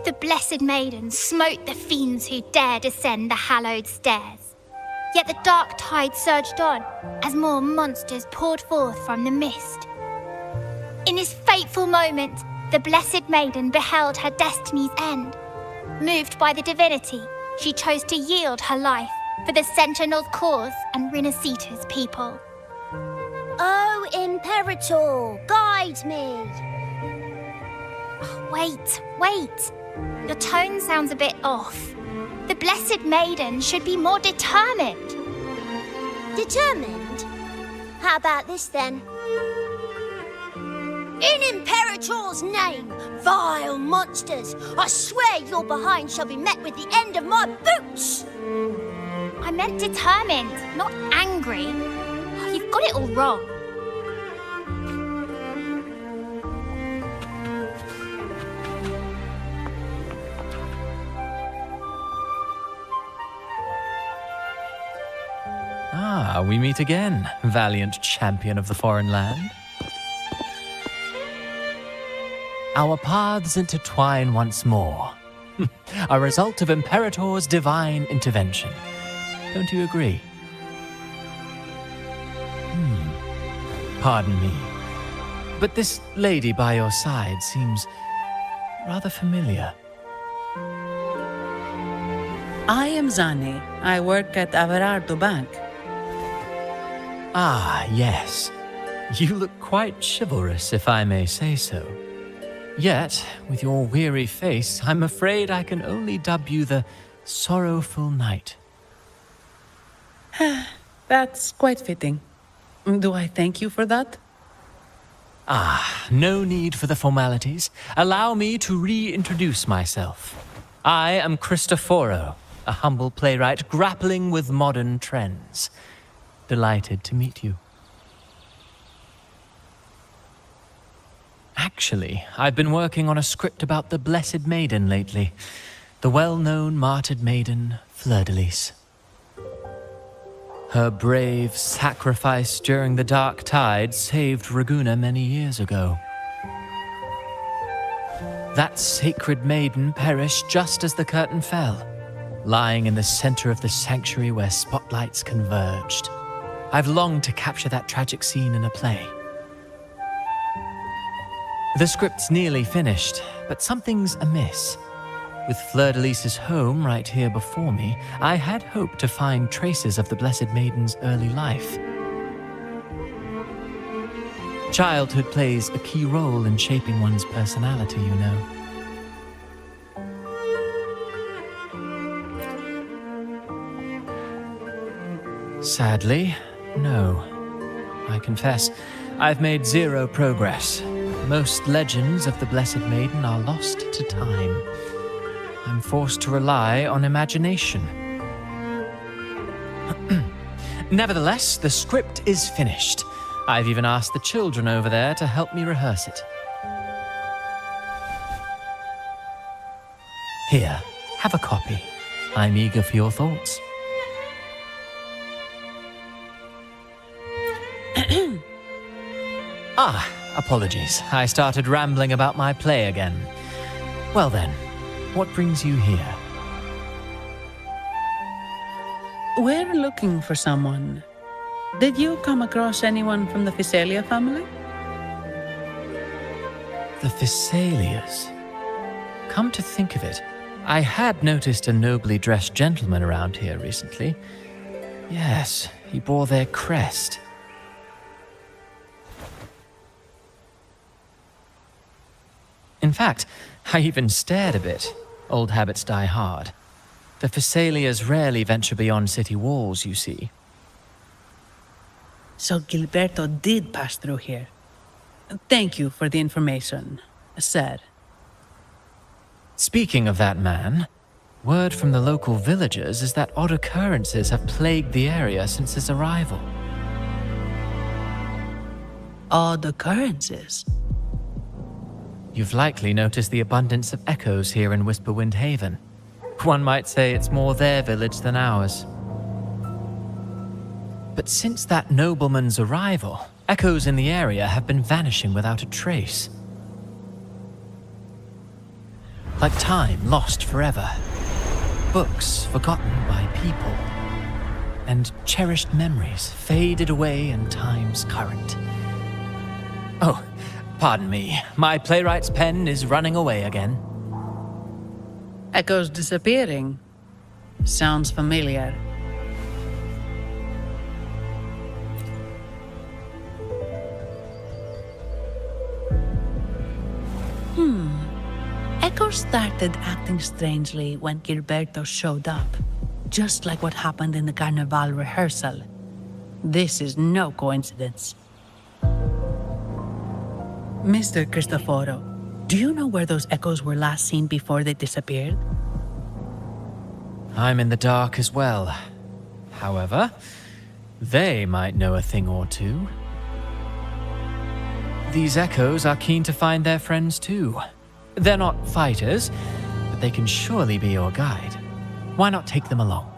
Speaker 17: The Blessed Maiden smote the fiends who dare descend the hallowed stairs. Yet the dark tide surged on as more monsters poured forth from the mist. In this fateful moment, the Blessed Maiden beheld her destiny's end. Moved by the divinity, she chose to yield her life for the Sentinel's cause and Rinasita's people.
Speaker 2: Oh, Imperator, guide me!
Speaker 17: Wait. Your tone sounds a bit off. The Blessed Maiden should be more determined.
Speaker 2: Determined? How about this then? In Imperator's name, vile monsters, I swear your behind shall be met with the end of my boots!
Speaker 17: I meant determined, not angry. You've got it all wrong.
Speaker 18: Ah, we meet again, valiant champion of the foreign land. Our paths intertwine once more, a result of Imperator's divine intervention. Don't you agree? Pardon me, but this lady by your side seems rather familiar.
Speaker 3: I am Zani. I work at Averardo Bank.
Speaker 18: Ah, yes. You look quite chivalrous, if I may say so. Yet, with your weary face, I'm afraid I can only dub you the Sorrowful Knight.
Speaker 3: That's quite fitting. Do I thank you for that?
Speaker 18: Ah, no need for the formalities. Allow me to reintroduce myself. I am Cristoforo, a humble playwright grappling with modern trends. Delighted to meet you. Actually, I've been working on a script about the Blessed Maiden lately. The well-known martyred maiden, Fleur-de-Lis. Her brave sacrifice during the Dark Tide saved Raguna many years ago. That sacred maiden perished just as the curtain fell, lying in the center of the sanctuary where spotlights converged. I've longed to capture that tragic scene in a play. The script's nearly finished, but something's amiss. With Fleur-de-Lis's home right here before me, I had hoped to find traces of the Blessed Maiden's early life. Childhood plays a key role in shaping one's personality, you know. Sadly, no. I confess, I've made zero progress. Most legends of the Blessed Maiden are lost to time. I'm forced to rely on imagination. Nevertheless, the script is finished. I've even asked the children over there to help me rehearse it. Here, have a copy. I'm eager for your thoughts. Apologies. I started rambling about my play again. Well then, what brings you here?
Speaker 3: We're looking for someone. Did you come across anyone from the Physalia family?
Speaker 18: The Physalias. Come to think of it, I had noticed a nobly dressed gentleman around here recently. Yes, he bore their crest. In fact, I even stared a bit. Old habits die hard. The Thessalias rarely venture beyond city walls, you see.
Speaker 3: So Gilberto did pass through here. Thank you for the information, sir.
Speaker 18: Speaking of that man, word from the local villagers is that odd occurrences have plagued the area since his arrival.
Speaker 3: Odd occurrences?
Speaker 18: You've likely noticed the abundance of echoes here in Whisperwind Haven. One might say it's more their village than ours. But since that nobleman's arrival, echoes in the area have been vanishing without a trace. Like time lost forever. Books forgotten by people. And cherished memories faded away in time's current. Oh, pardon me. My playwright's pen is running away again.
Speaker 3: Echoes disappearing. Sounds familiar. Echoes started acting strangely when Gilberto showed up, just like what happened in the Carnival rehearsal. This is no coincidence. Mr. Cristoforo, do you know where those echoes were last seen before they disappeared?
Speaker 18: I'm in the dark as well. However, they might know a thing or two. These echoes are keen to find their friends too. They're not fighters, but they can surely be your guide. Why not take them along?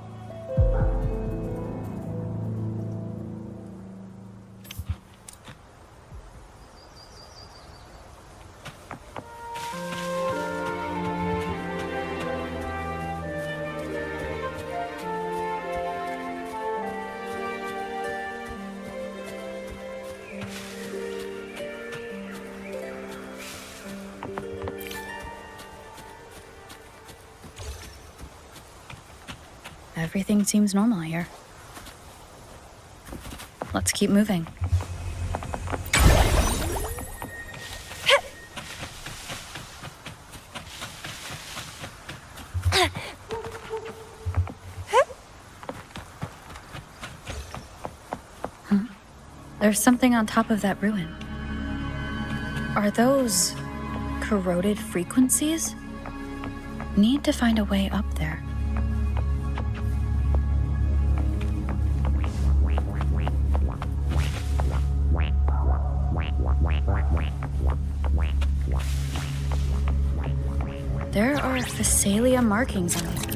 Speaker 1: Everything seems normal here. Let's keep moving. There's something on top of that ruin. Are those corroded frequencies? Need to find a way up there. There are Thessalia markings on these.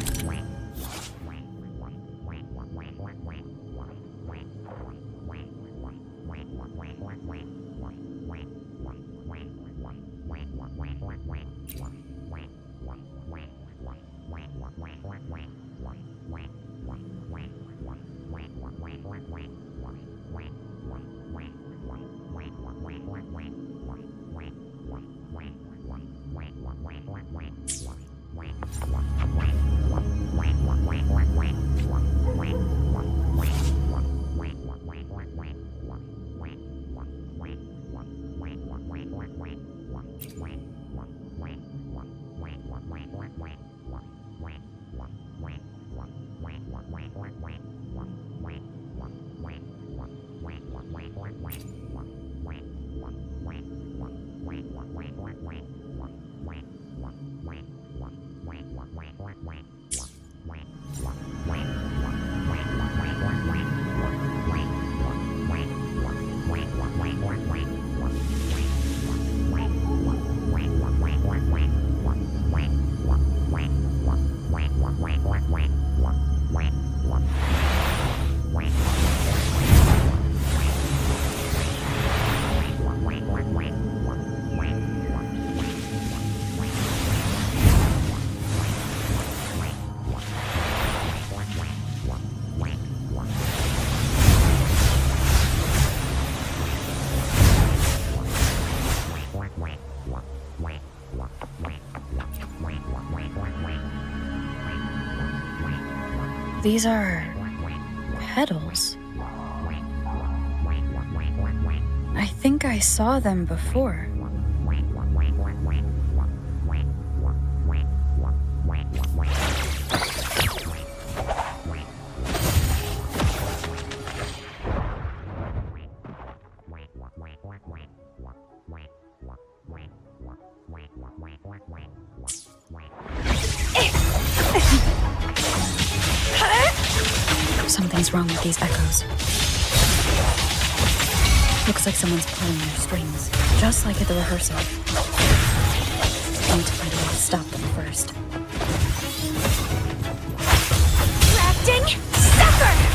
Speaker 1: These are petals. I think I saw them before. Something's wrong with these echoes. Looks like someone's pulling their strings, just like at the rehearsal. I need to find a way to stop them first.
Speaker 7: Drafting sucker!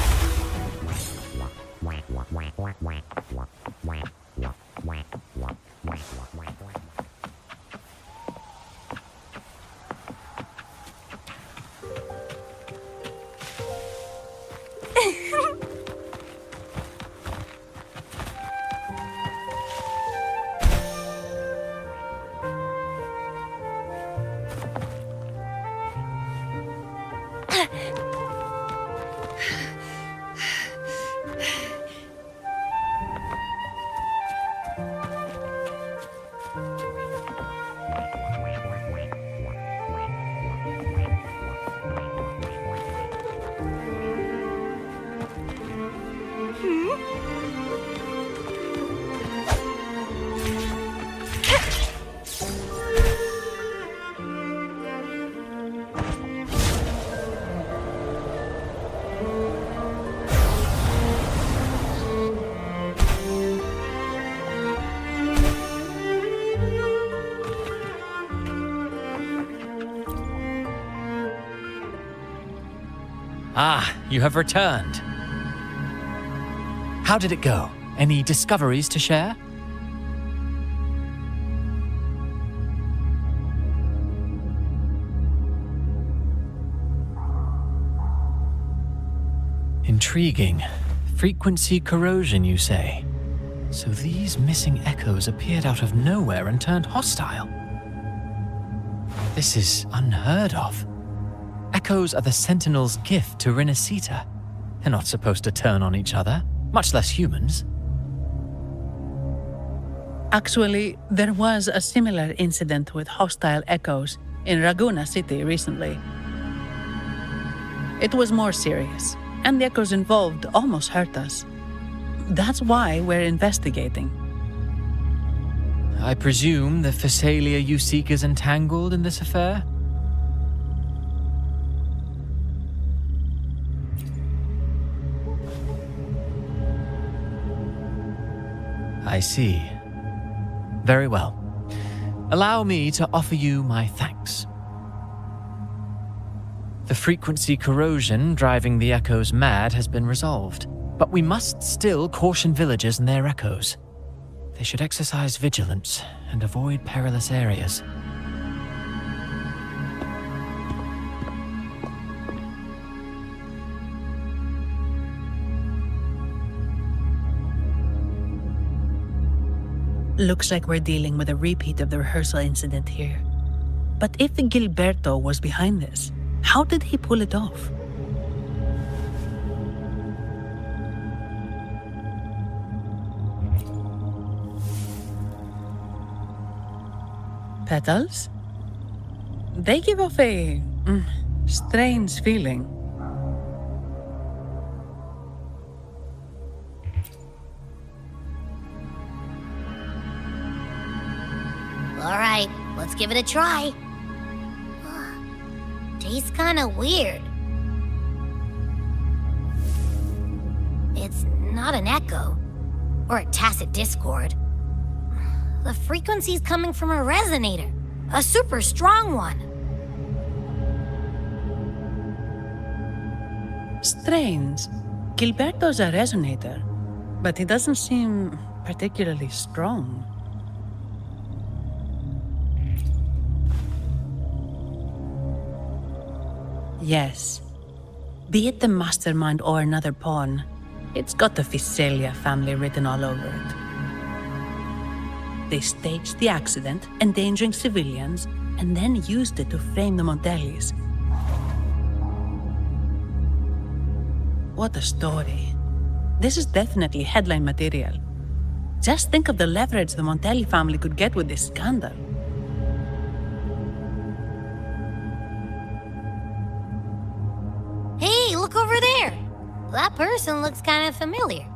Speaker 18: Ah, you have returned. How did it go? Any discoveries to share? Intriguing. Frequency corrosion, you say? So these missing echoes appeared out of nowhere and turned hostile. This is unheard of. Echoes are the Sentinel's gift to Renacita. They're not supposed to turn on each other, much less humans.
Speaker 3: Actually, there was a similar incident with hostile echoes in Raguna City recently. It was more serious, and the echoes involved almost hurt us. That's why we're investigating.
Speaker 18: I presume the Phasalia you seek is entangled in this affair? I see. Very well. Allow me to offer you my thanks. The frequency corrosion driving the echoes mad has been resolved, but we must still caution villagers and their echoes. They should exercise vigilance and avoid perilous areas.
Speaker 3: Looks like we're dealing with a repeat of the rehearsal incident here. But if Gilberto was behind this, how did he pull it off? Petals? They give off a strange feeling.
Speaker 2: All right, let's give it a try. Tastes kind of weird. It's not an echo or a tacit discord. The frequency's coming from a resonator, a super strong one.
Speaker 3: Strange. Gilberto's a resonator, but he doesn't seem particularly strong. Yes. Be it the mastermind or another pawn, it's got the Phasalia family written all over it. They staged the accident, endangering civilians, and then used it to frame the Montellis. What a story. This is definitely headline material. Just think of the leverage the Montelli family could get with this scandal.
Speaker 2: Hey, look over there! That person looks kind of familiar.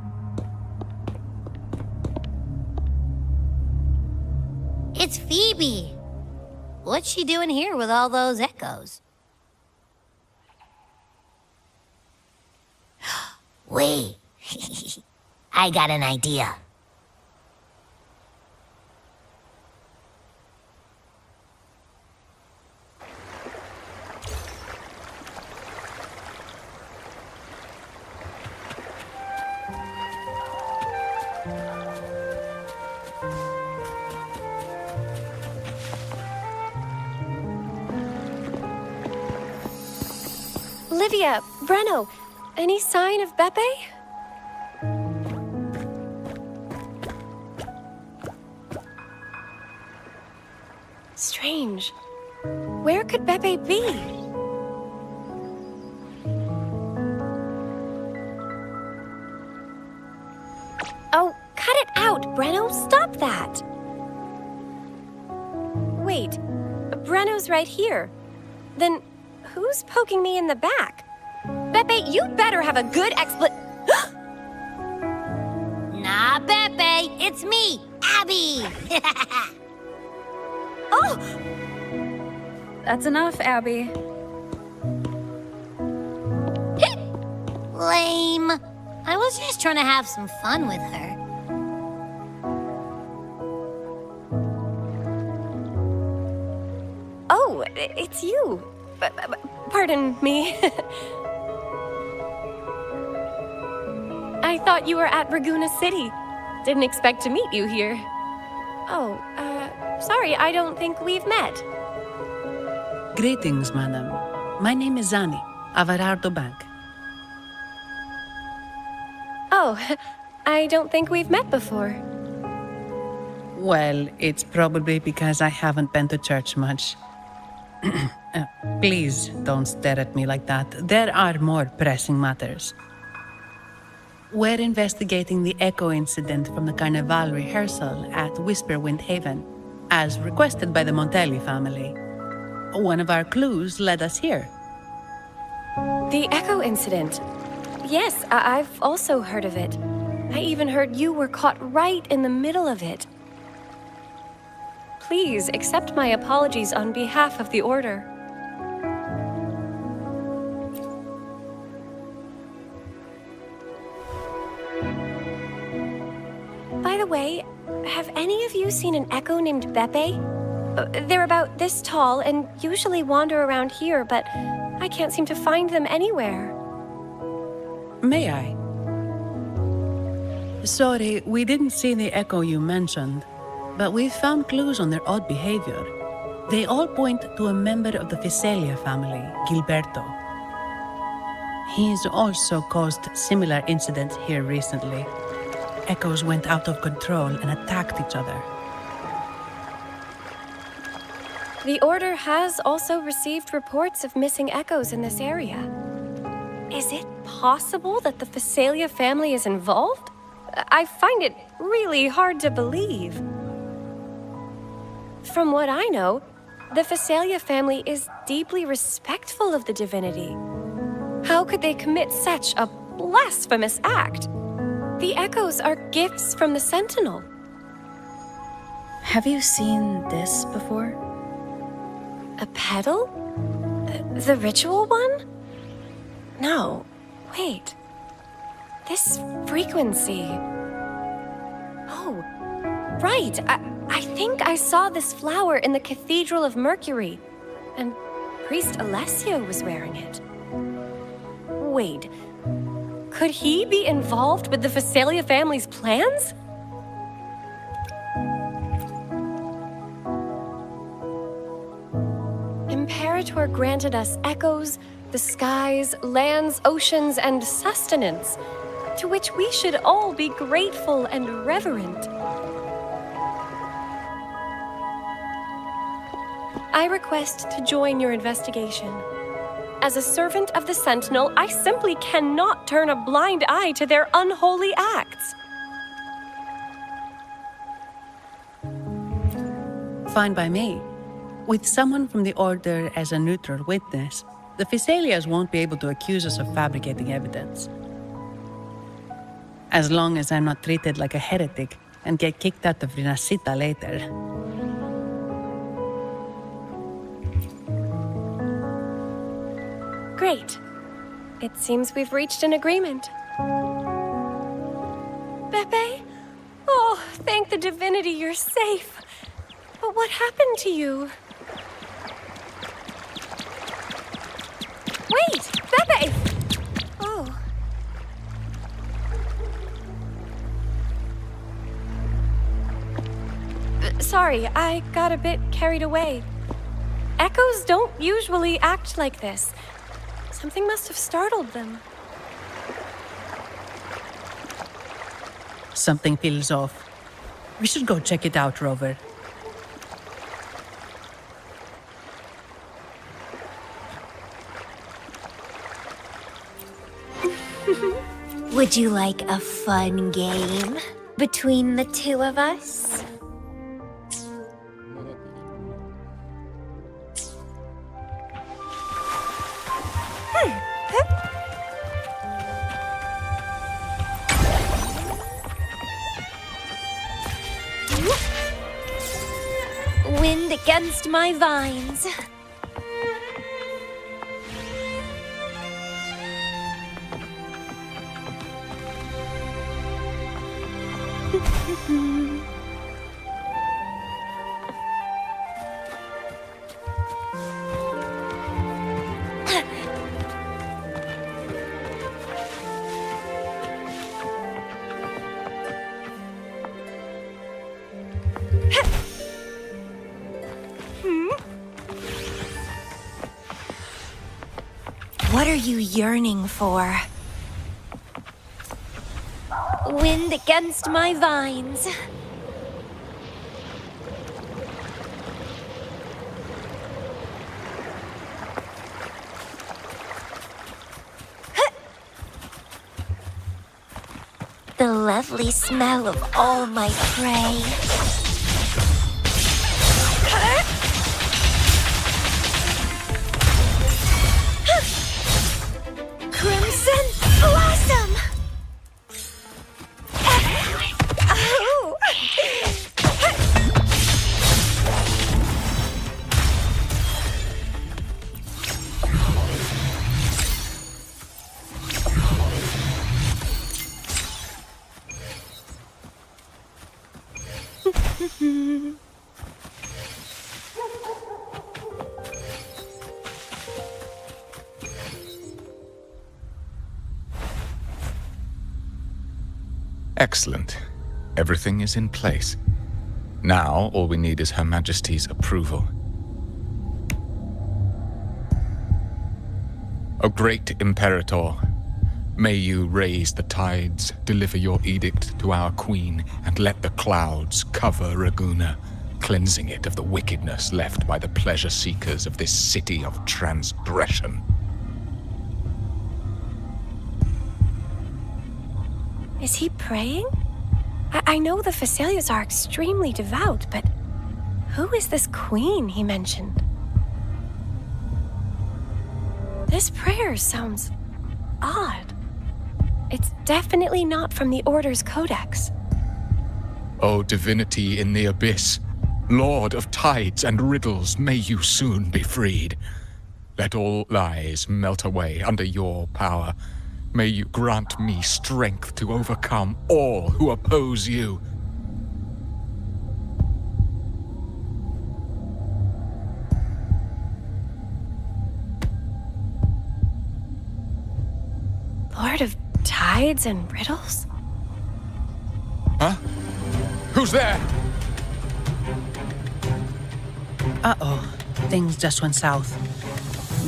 Speaker 2: It's Phoebe. What's she doing here with all those echoes? Wait. I got an idea.
Speaker 4: Livia, Breno, any sign of Beppe? Strange. Where could Beppe be? Oh, cut it out, Breno. Stop that. Wait, Breno's right here. Then who's poking me in the back? Beppe, you better have a good
Speaker 2: Nah, Beppe, it's me, Abby.
Speaker 1: Oh! That's enough, Abby.
Speaker 2: Lame. I was just trying to have some fun with her.
Speaker 4: Oh, it's you. Pardon me. I thought you were at Raguna City. Didn't expect to meet you here. Oh, sorry, I don't think we've met.
Speaker 3: Greetings, madam. My name is Zani, Avarardo Bank.
Speaker 4: Oh, I don't think we've met before.
Speaker 3: Well, it's probably because I haven't been to church much. Please don't stare at me like that. There are more pressing matters. We're investigating the Echo incident from the Carnival rehearsal at Whisperwind Haven, as requested by the Montelli family. One of our clues led us here.
Speaker 4: The Echo incident. Yes, I've also heard of it. I even heard you were caught right in the middle of it. Please accept my apologies on behalf of the Order. By the way, have any of you seen an Echo named Beppe? They're about this tall and usually wander around here, but I can't seem to find them anywhere.
Speaker 3: May I? Sorry, we didn't see the Echo you mentioned, but we've found clues on their odd behavior. They all point to a member of the Visalia family, Gilberto. He's also caused similar incidents here recently. Echoes went out of control and attacked each other.
Speaker 4: The Order has also received reports of missing Echoes in this area. Is it possible that the Visalia family is involved? I find it really hard to believe. From what I know, the Visalia family is deeply respectful of the divinity. How could they commit such a blasphemous act? The Echoes are gifts from the Sentinel.
Speaker 1: Have you seen this before?
Speaker 4: A pedal? The ritual one? No, wait. This frequency. Oh, right. I think I saw this flower in the Cathedral of Mercury, and Priest Alessio was wearing it. Wait, could he be involved with the Visalia family's plans? Imperator granted us echoes, the skies, lands, oceans, and sustenance, to which we should all be grateful and reverent. I request to join your investigation. As a servant of the Sentinel, I simply cannot turn a blind eye to their unholy acts.
Speaker 3: Fine by me. With someone from the Order as a neutral witness, the Visalias won't be able to accuse us of fabricating evidence. As long as I'm not treated like a heretic and get kicked out of Rinascita later.
Speaker 4: Great. It seems we've reached an agreement. Pepe? Oh, thank the divinity you're safe. But what happened to you? Wait! Pepe! Oh. Sorry, I got a bit carried away. Echoes don't usually act like this. Something must have startled them.
Speaker 3: Something feels off. We should go check it out, Rover.
Speaker 17: Would you like a fun game between the two of us? Wind against my vines. What are you yearning for? Wind against my vines. The lovely smell of all my prey. Crimson Blossom! Oh.
Speaker 14: Excellent. Everything is in place. Now, all we need is Her Majesty's approval. O great Imperator, may you raise the tides, deliver your edict to our queen, and let the clouds cover Raguna, cleansing it of the wickedness left by the pleasure seekers of this city of transgression.
Speaker 4: Is he praying? I know the Phasalias are extremely devout, but who is this queen he mentioned? This prayer sounds odd. It's definitely not from the Order's codex.
Speaker 14: O divinity in the abyss, Lord of tides and riddles, may you soon be freed. Let all lies melt away under your power. May you grant me strength to overcome all who oppose you.
Speaker 4: Lord of tides and riddles?
Speaker 14: Huh? Who's there?
Speaker 3: Uh-oh. Things just went south.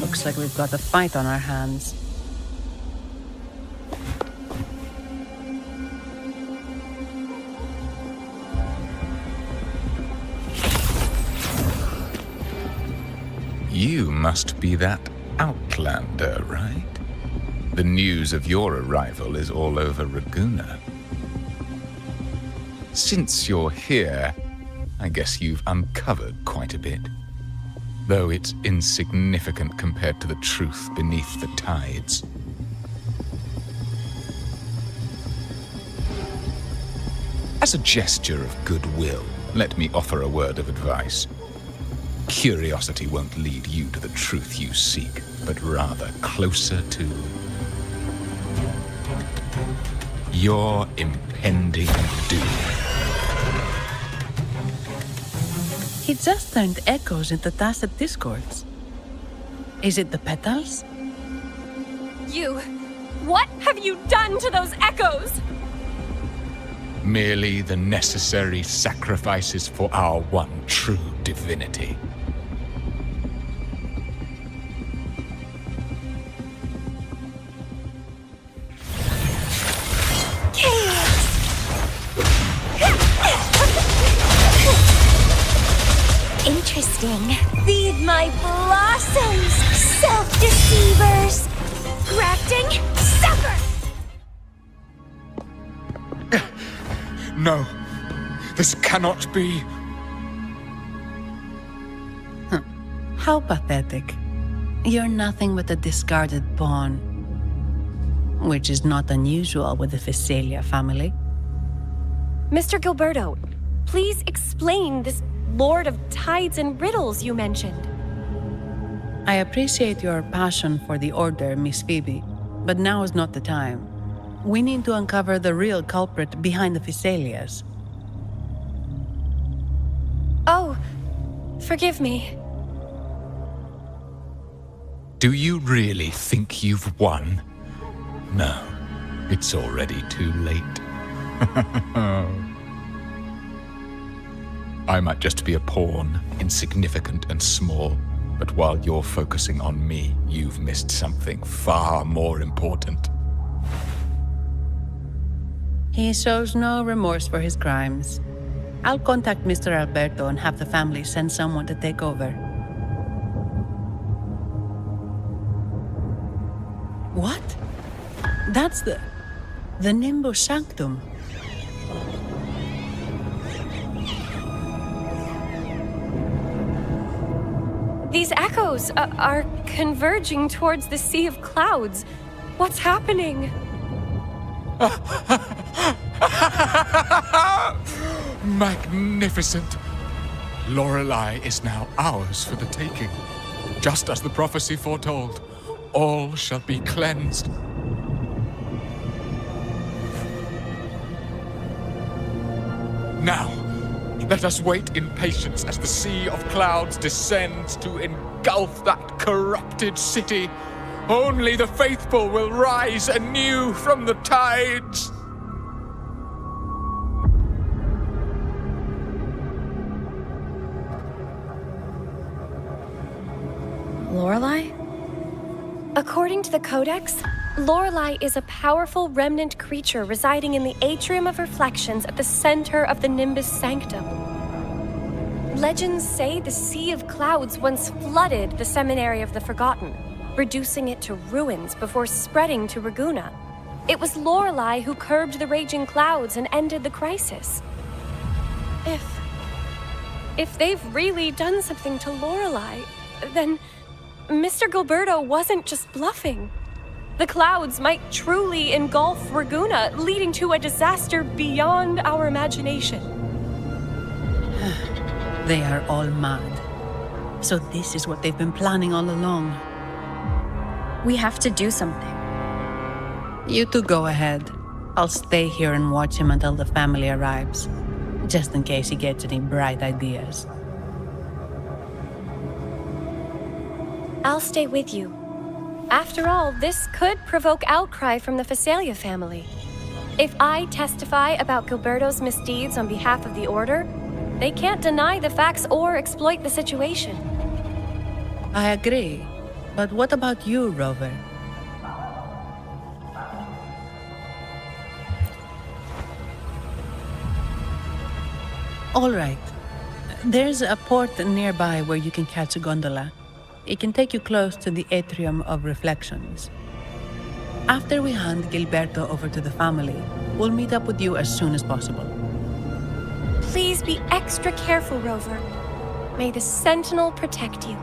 Speaker 3: Looks like we've got a fight on our hands.
Speaker 14: You must be that outlander, right? The news of your arrival is all over Raguna. Since you're here, I guess you've uncovered quite a bit. Though it's insignificant compared to the truth beneath the tides. As a gesture of goodwill, let me offer a word of advice. Curiosity won't lead you to the truth you seek, but rather closer to your impending doom.
Speaker 3: He just turned echoes into tacit discords. Is it the petals?
Speaker 4: You. What have you done to those echoes?
Speaker 14: Merely the necessary sacrifices for our one true divinity.
Speaker 17: Interesting. Feed my blossoms, self-deceivers! Grafting, suffer!
Speaker 14: No, this cannot be.
Speaker 3: How pathetic. You're nothing but a discarded pawn. Which is not unusual with the Phasalia family.
Speaker 4: Mr. Gilberto, please explain this Lord of Tides and Riddles you mentioned.
Speaker 3: I appreciate your passion for the Order, Miss Phoebe, but now is not the time. We need to uncover the real culprit behind the Phasalias.
Speaker 4: Oh, forgive me.
Speaker 14: Do you really think you've won? No, it's already too late. I might just be a pawn, insignificant and small, but while you're focusing on me, you've missed something far more important.
Speaker 3: He shows no remorse for his crimes. I'll contact Mr. Alberto and have the family send someone to take over. What? That's the Nimbus Sanctum.
Speaker 4: These echoes are converging towards the Sea of Clouds. What's happening?
Speaker 14: Magnificent! Lorelei is now ours for the taking. Just as the prophecy foretold, all shall be cleansed. Now, let us wait in patience as the Sea of Clouds descends to engulf that corrupted city. Only the faithful will rise anew from the tides.
Speaker 4: Lorelei? According to the Codex, Lorelei is a powerful remnant creature residing in the Atrium of Reflections at the center of the Nimbus Sanctum. Legends say the Sea of Clouds once flooded the Seminary of the Forgotten, reducing it to ruins before spreading to Raguna. It was Lorelei who curbed the raging clouds and ended the crisis. If they've really done something to Lorelei, then Mr. Gilberto wasn't just bluffing. The clouds might truly engulf Raguna, leading to a disaster beyond our imagination.
Speaker 3: They are all mad. So this is what they've been planning all along.
Speaker 1: We have to do something.
Speaker 3: You two go ahead. I'll stay here and watch him until the family arrives, just in case he gets any bright ideas.
Speaker 4: I'll stay with you. After all, this could provoke outcry from the Phasalia family. If I testify about Gilberto's misdeeds on behalf of the Order, they can't deny the facts or exploit the situation.
Speaker 3: I agree. But what about you, Rover? All right. There's a port nearby where you can catch a gondola. It can take you close to the Atrium of Reflections. After we hand Gilberto over to the family, we'll meet up with you as soon as possible.
Speaker 4: Please be extra careful, Rover. May the Sentinel protect you.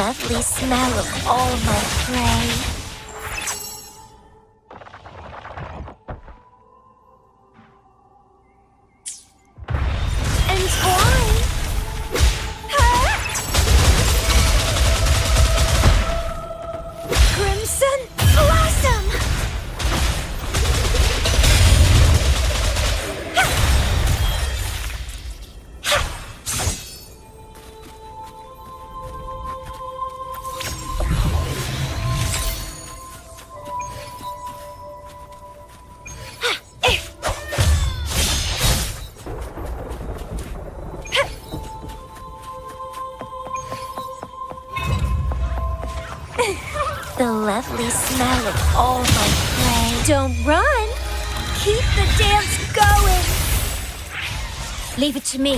Speaker 2: lovely smell of all my prey. Entwine! Crimson Blossom! The lovely smell of all my prey. Don't run! Keep the dance going! Leave it to me.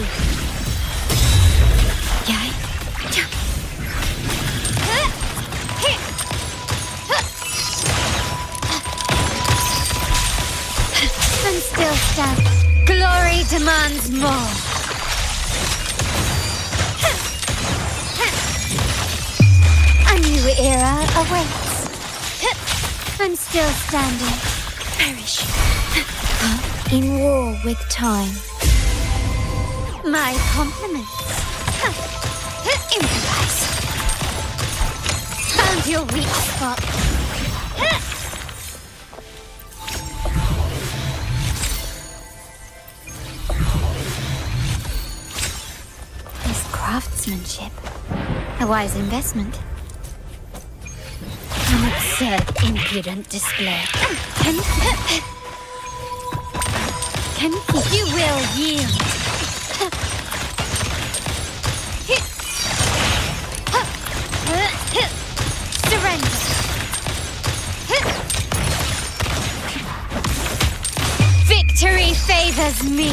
Speaker 10: And still stand. Glory demands more. A new era awaits. I'm still standing. Perish. In war with time. My compliments. Improvise. Found your weak spot. This craftsmanship. A wise investment. An absurd, impudent display. Can you will yield. Surrender. Victory favors me.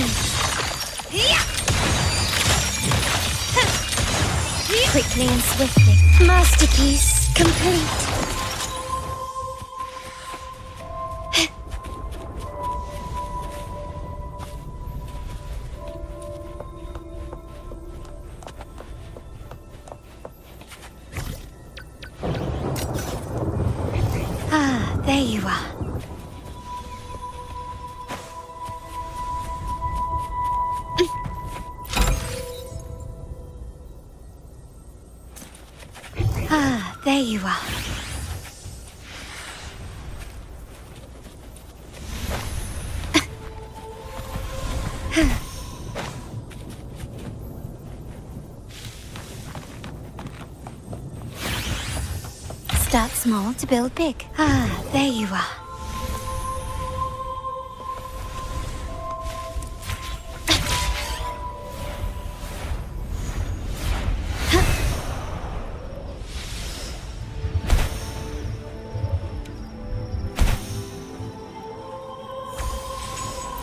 Speaker 10: Quickly and swiftly. Masterpiece complete. Ah, there you are. Ah, there you are. Start small to build big. Ah, there you are.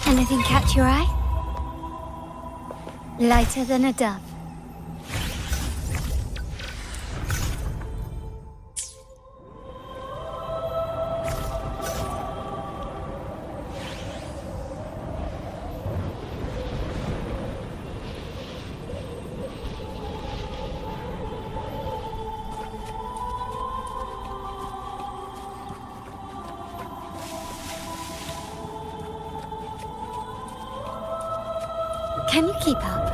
Speaker 10: Anything catch your eye? Lighter than a dove. Can you keep up?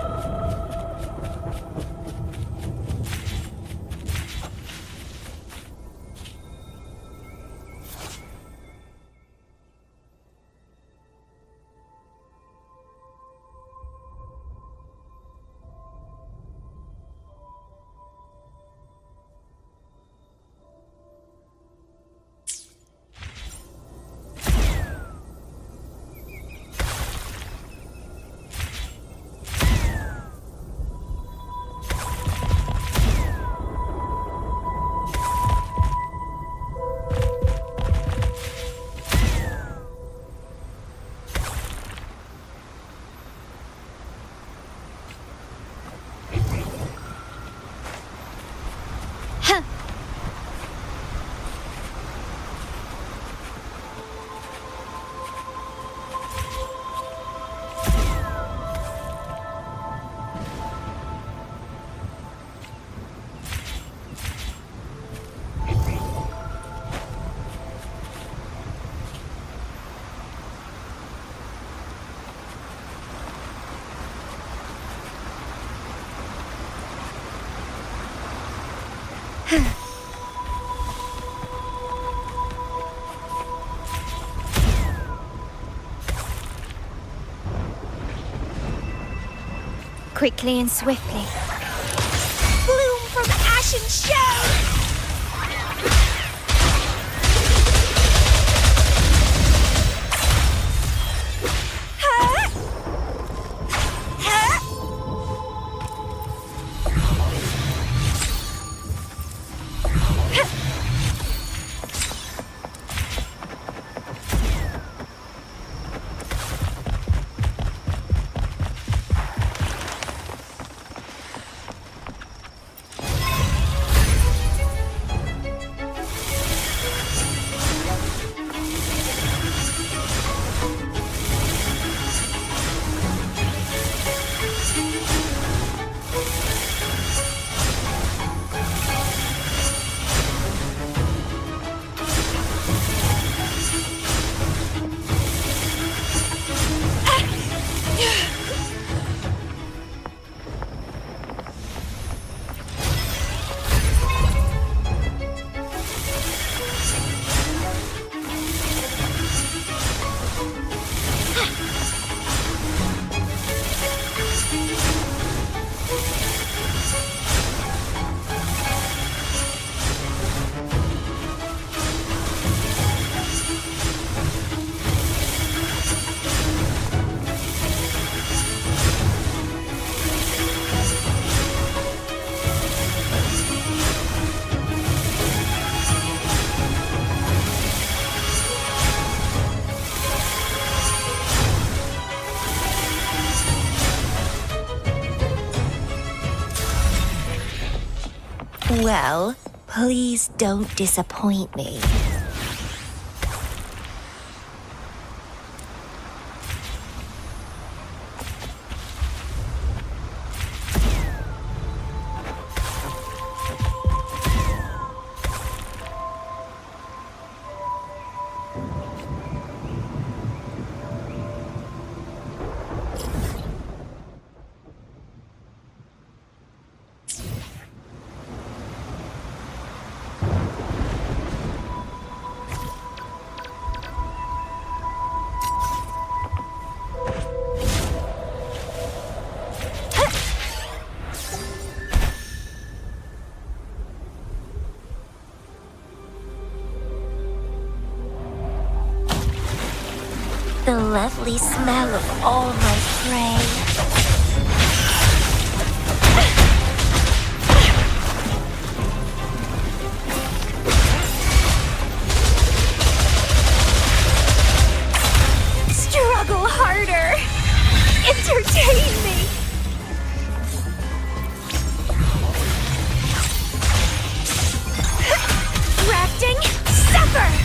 Speaker 17: quickly and swiftly. Bloom from ash and shade!
Speaker 19: Well, please don't disappoint me. The lovely smell of all my prey.
Speaker 17: Struggle harder! Entertain me! Rafting, suffer!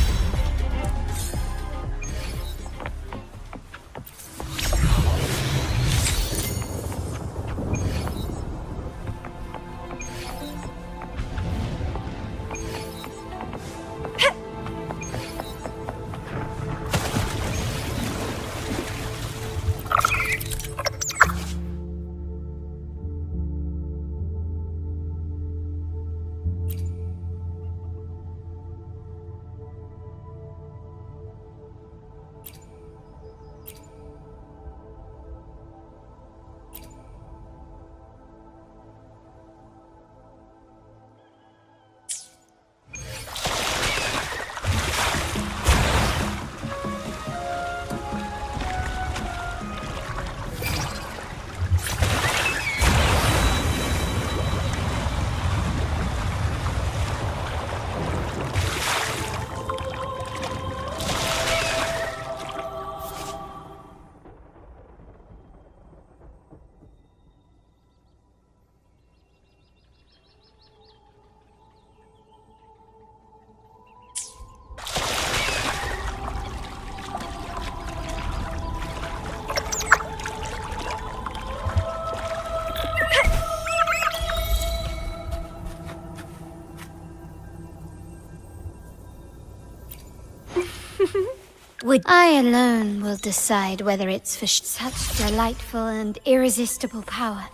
Speaker 17: I alone will decide whether it's for such delightful and irresistible power.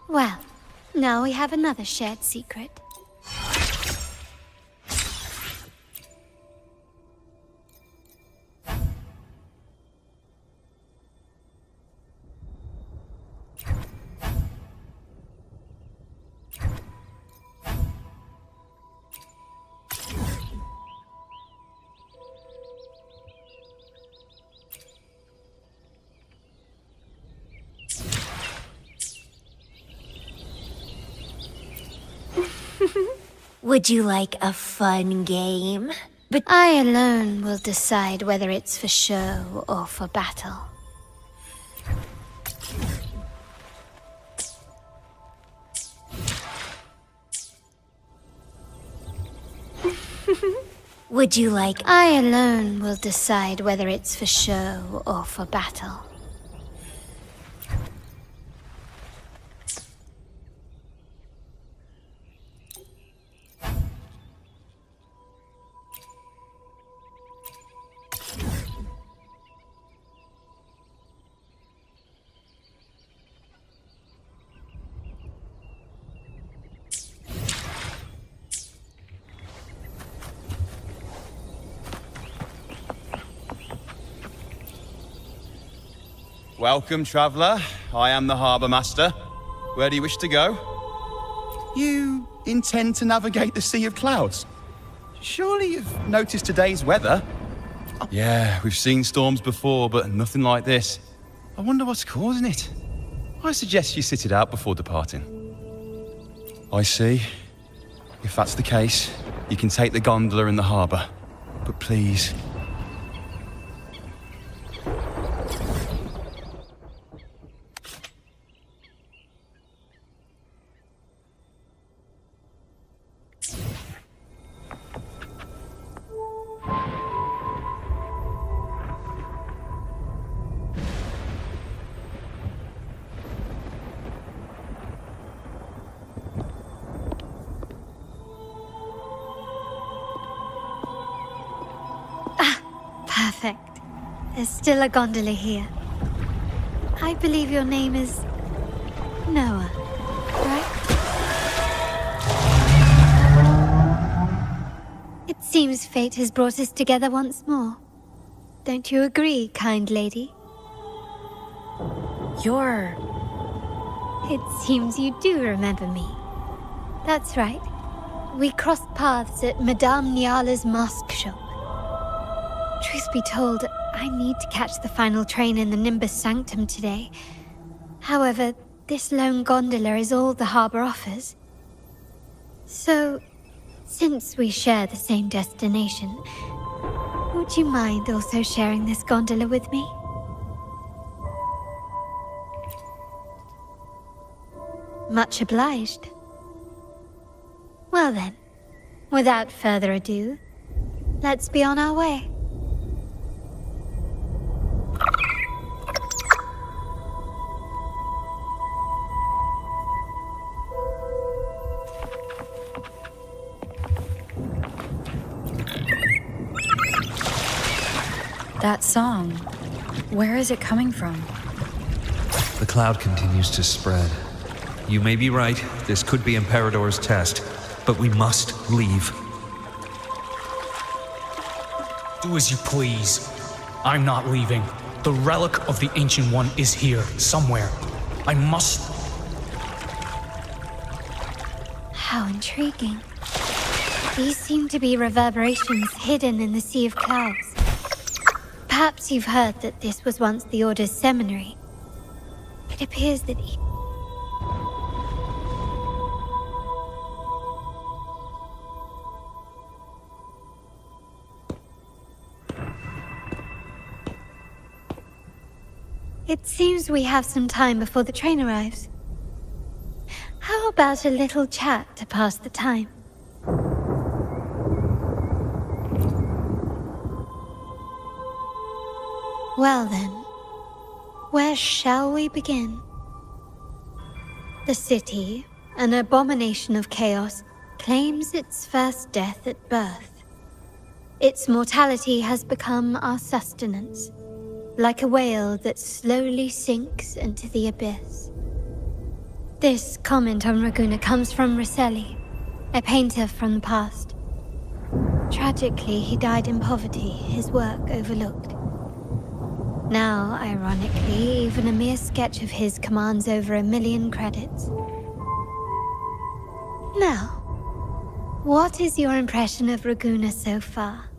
Speaker 17: Well, now we have another shared secret.
Speaker 19: Would you like a fun game?
Speaker 10: But I alone will decide whether it's for show or for battle.
Speaker 19: Would you like...
Speaker 10: I alone will decide whether it's for show or for battle.
Speaker 9: Welcome, traveller. I am the Harbour Master. Where do you wish to go? You intend to navigate the Sea of Clouds? Surely you've noticed today's weather? Yeah, we've seen storms before, but nothing like this. I wonder what's causing it. I suggest you sit it out before departing. I see. If that's the case, you can take the gondola in the harbour. But please...
Speaker 10: Perfect. There's still a gondola here. I believe your name is... Noah, right? It seems fate has brought us together once more. Don't you agree, kind lady?
Speaker 1: You're...
Speaker 10: It seems you do remember me. That's right. We crossed paths at Madame Niala's mask shop. Truth be told, I need to catch the final train in the Nimbus Sanctum today. However, this lone gondola is all the harbour offers. So, since we share the same destination, would you mind also sharing this gondola with me? Much obliged. Well then, without further ado, let's be on our way.
Speaker 1: That song, where is it coming from?
Speaker 8: The cloud continues to spread. You may be right, this could be Imperador's test, but we must leave.
Speaker 12: Do as you please. I'm not leaving. The relic of the Ancient One is here, somewhere. I must...
Speaker 10: How intriguing. These seem to be reverberations hidden in the Sea of Clouds. Perhaps you've heard that this was once the Order's seminary. It appears that It seems we have some time before the train arrives. How about a little chat to pass the time? Well then, where shall we begin? The city, an abomination of chaos, claims its first death at birth. Its mortality has become our sustenance, like a whale that slowly sinks into the abyss. This comment on Raguna comes from Rosselli, a painter from the past. Tragically, he died in poverty, his work overlooked. Now, ironically, even a mere sketch of his commands over 1 million credits. Now, what is your impression of Raguna so far?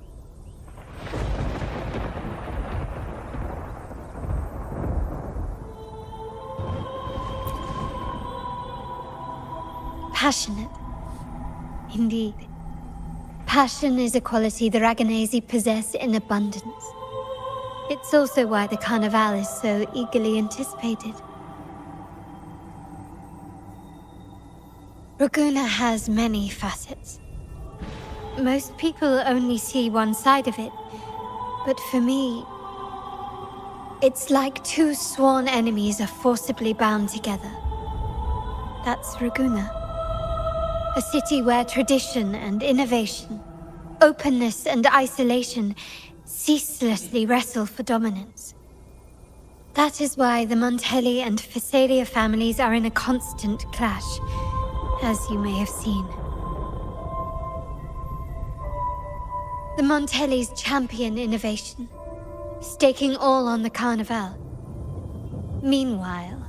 Speaker 10: Passionate. Indeed. Passion is a quality the Raganesi possess in abundance. It's also why the Carnival is so eagerly anticipated. Raguna has many facets. Most people only see one side of it, but for me, it's like two sworn enemies are forcibly bound together. That's Raguna. A city where tradition and innovation, openness and isolation ceaselessly wrestle for dominance. That is why the Montelli and Phasalia families are in a constant clash, as you may have seen. The Montellis champion innovation, staking all on the Carnival. Meanwhile,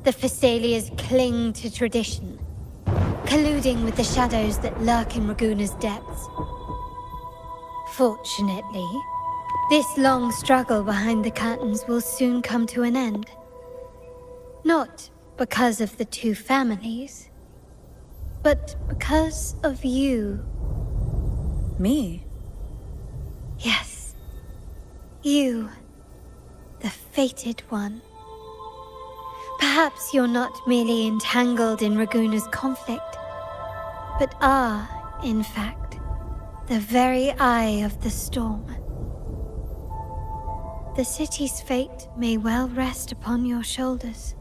Speaker 10: the Phasalias cling to tradition, colluding with the shadows that lurk in Raguna's depths. Fortunately, this long struggle behind the curtains will soon come to an end. Not because of the two families, but because of you.
Speaker 1: Me?
Speaker 10: Yes. You. The fated one. Perhaps you're not merely entangled in Raguna's conflict, but are, in fact, the very eye of the storm. The city's fate may well rest upon your shoulders.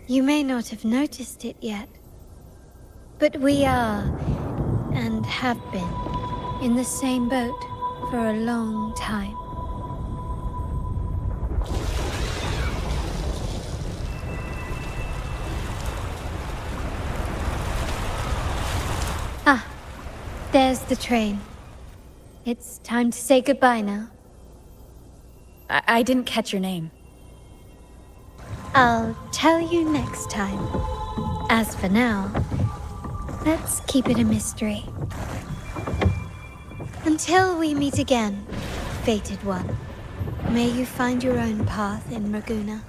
Speaker 10: You may not have noticed it yet, but we are, and have been, in the same boat for a long time. Ah, there's the train. It's time to say goodbye now.
Speaker 1: I didn't catch your name.
Speaker 10: I'll tell you next time. As for now, let's keep it a mystery. Until we meet again, fated one, may you find your own path in Raguna.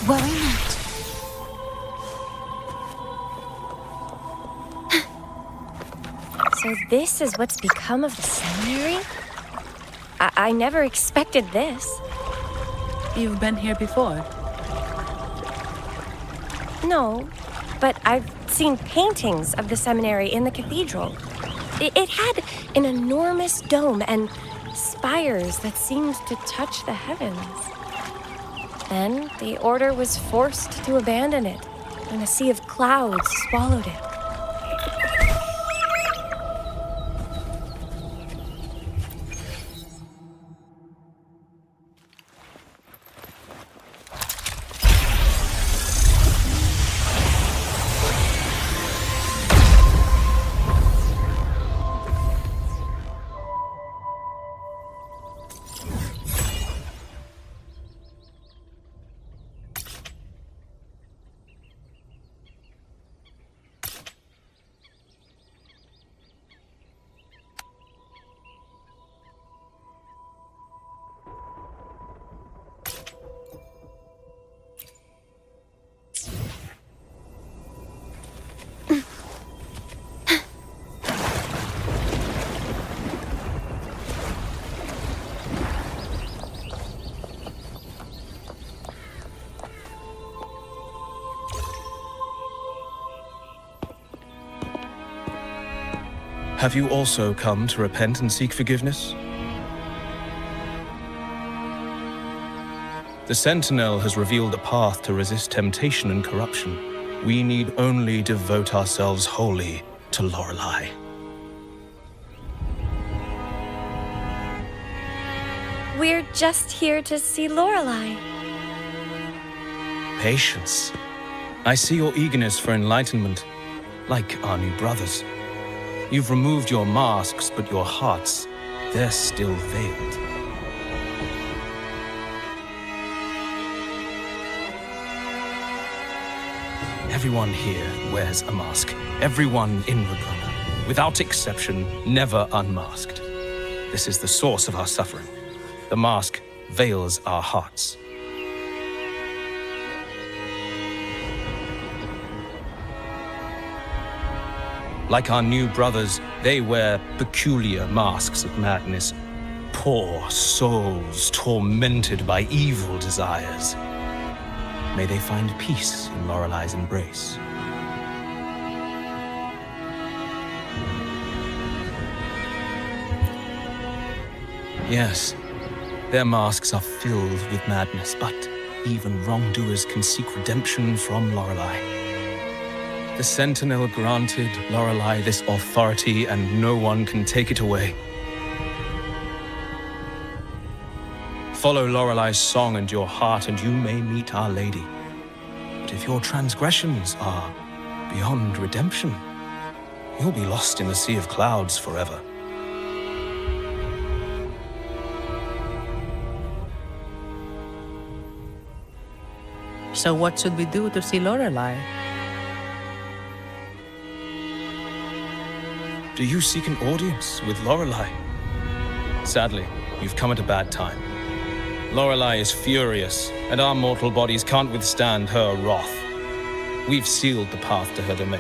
Speaker 10: Worry not.
Speaker 4: So this is what's become of the seminary? I never expected this.
Speaker 3: You've been here before?
Speaker 4: No, but I've seen paintings of the seminary in the cathedral. It had an enormous dome and spires that seemed to touch the heavens. Then the order was forced to abandon it, and a sea of clouds swallowed it.
Speaker 6: Have you also come to repent and seek forgiveness? The Sentinel has revealed a path to resist temptation and corruption. We need only devote ourselves wholly to Lorelei.
Speaker 4: We're just here to see Lorelei.
Speaker 6: Patience. I see your eagerness for enlightenment, like our new brothers. You've removed your masks, but your hearts, they're still veiled. Everyone here wears a mask. Everyone in Ragona, without exception, never unmasked. This is the source of our suffering. The mask veils our hearts. Like our new brothers, they wear peculiar masks of madness. Poor souls tormented by evil desires. May they find peace in Lorelei's embrace. Yes, their masks are filled with madness, but even wrongdoers can seek redemption from Lorelei. The Sentinel granted Lorelei this authority, and no one can take it away. Follow Lorelei's song and your heart, and you may meet Our Lady. But if your transgressions are beyond redemption, you'll be lost in the sea of clouds forever.
Speaker 3: So what should we do to see Lorelei?
Speaker 6: Do you seek an audience with Lorelei? Sadly, you've come at a bad time. Lorelei is furious, and our mortal bodies can't withstand her wrath. We've sealed the path to her domain.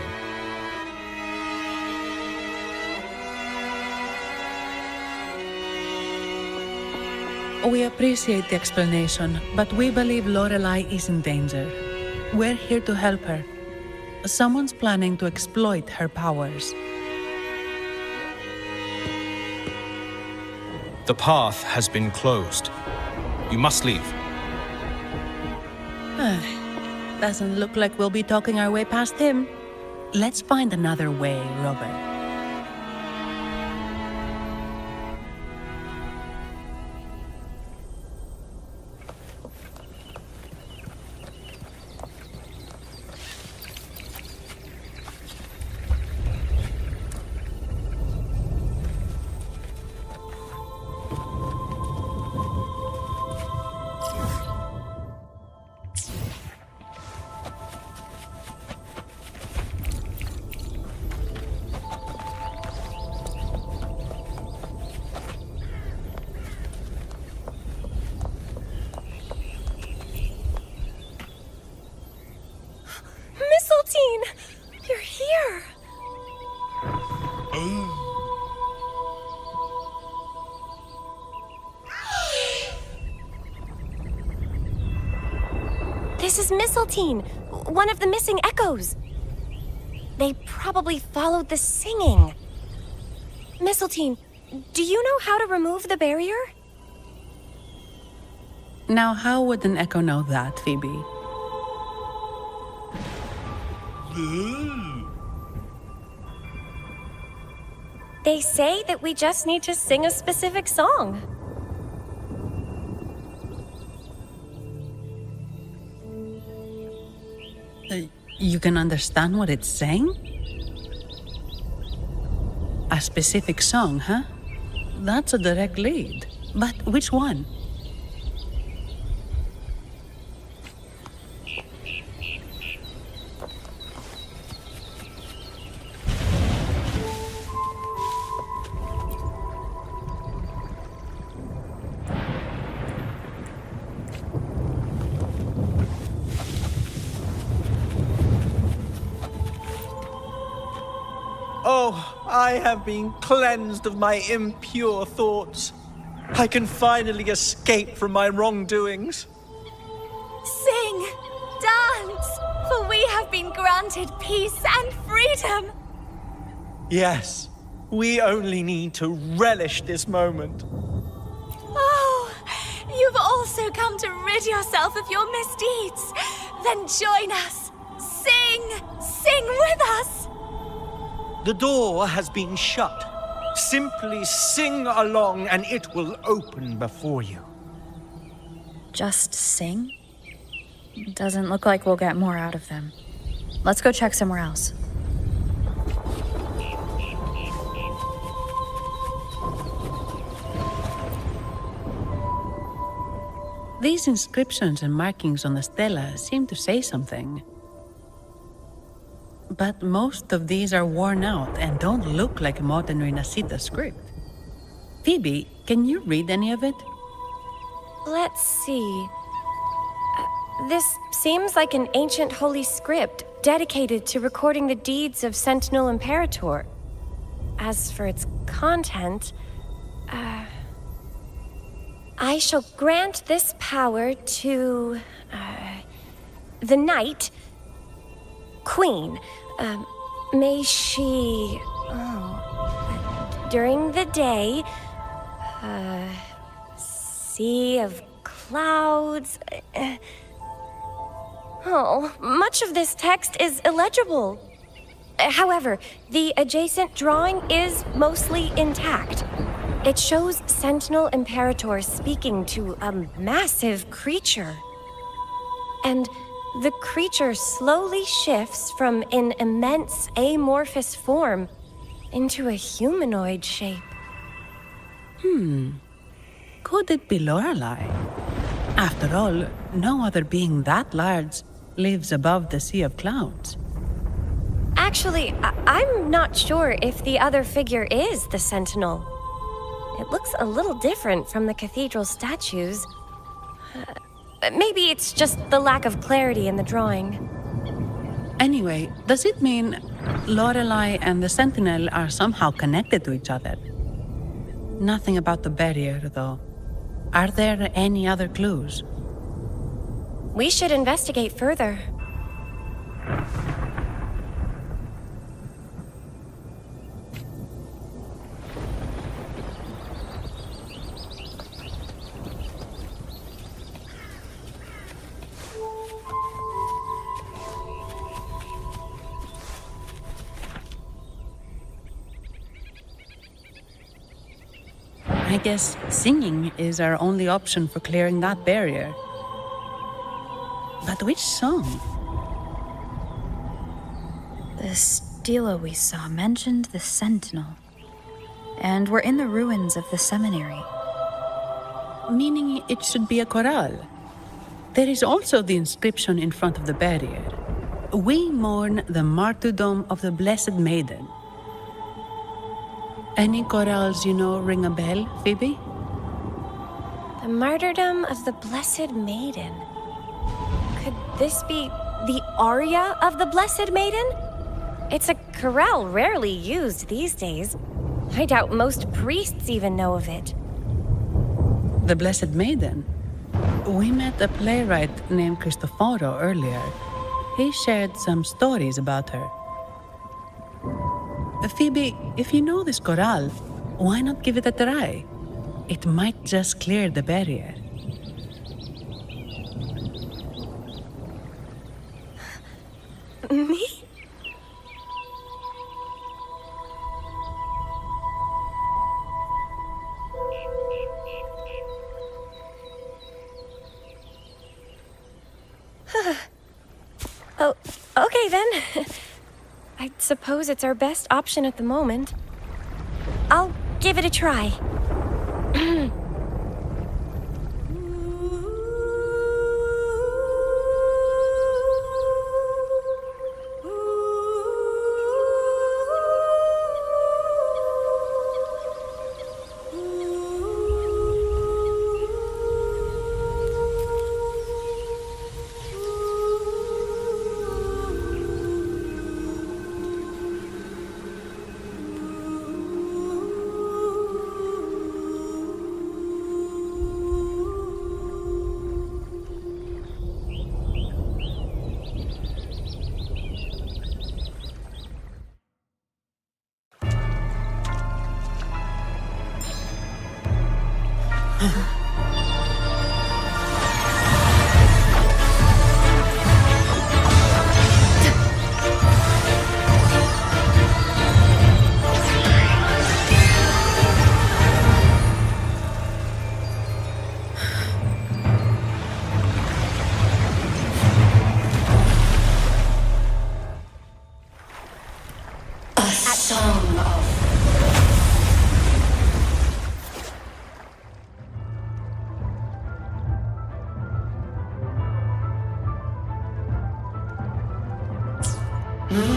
Speaker 3: We appreciate the explanation, but we believe Lorelei is in danger. We're here to help her. Someone's planning to exploit her powers.
Speaker 6: The path has been closed. You must leave.
Speaker 3: Doesn't look like we'll be talking our way past him. Let's find another way, Robert.
Speaker 4: You're here! This is Mistletoe, one of the missing echoes. They probably followed the singing. Mistletoe, do you know how to remove the barrier?
Speaker 3: Now, how would an echo know that, Phoebe?
Speaker 4: They say that we just need to sing a specific song.
Speaker 3: You can understand what it's saying? A specific song, huh? That's a direct lead. But which one?
Speaker 9: Oh, I have been cleansed of my impure thoughts. I can finally escape from my wrongdoings.
Speaker 7: Sing, dance, for we have been granted peace and freedom.
Speaker 9: Yes, we only need to relish this moment.
Speaker 7: Oh, you've also come to rid yourself of your misdeeds. Then join us. Sing with us.
Speaker 9: The door has been shut. Simply sing along and it will open before you.
Speaker 1: just sing? Doesn't look like we'll get more out of them. Let's go check somewhere else.
Speaker 3: These inscriptions and markings on the stela seem to say something. But most of these are worn out and don't look like modern Renacita script. Phoebe, can you read any of it?
Speaker 4: Let's see. This seems like an ancient holy script dedicated to recording the deeds of Sentinel Imperator. As for its content, I shall grant this power to the Knight Queen. May she, during the day, sea of clouds. Much of this text is illegible. However, the adjacent drawing is mostly intact. It shows Sentinel Imperator speaking to a massive creature. And the creature slowly shifts from an immense amorphous form into a humanoid shape.
Speaker 3: Could it be Lorelei? After all, no other being that large lives above the sea of clouds.
Speaker 4: Actually, I'm not sure if the other figure is the Sentinel. It looks a little different from the cathedral statues. Maybe it's just the lack of clarity in the drawing.
Speaker 3: Anyway, does it mean Lorelei and the Sentinel are somehow connected to each other? Nothing about the barrier, though. Are there any other clues?
Speaker 4: We should investigate further.
Speaker 3: I guess singing is our only option for clearing that barrier. But which song?
Speaker 1: The stela we saw mentioned the Sentinel. And we're in the ruins of the seminary.
Speaker 3: Meaning it should be a chorale. There is also the inscription in front of the barrier. We mourn the martyrdom of the Blessed Maiden. Any chorales you know ring a bell, Phoebe?
Speaker 4: The martyrdom of the Blessed Maiden. Could this be the aria of the Blessed Maiden? It's a chorale rarely used these days. I doubt most priests even know of it.
Speaker 3: The Blessed Maiden? We met a playwright named Cristoforo earlier. He shared some stories about her. Phoebe, if you know this chorale, why not give it a try? It might just clear the barrier.
Speaker 4: Me? Oh, okay then. I suppose it's our best option at the moment. I'll give it a try.
Speaker 5: song of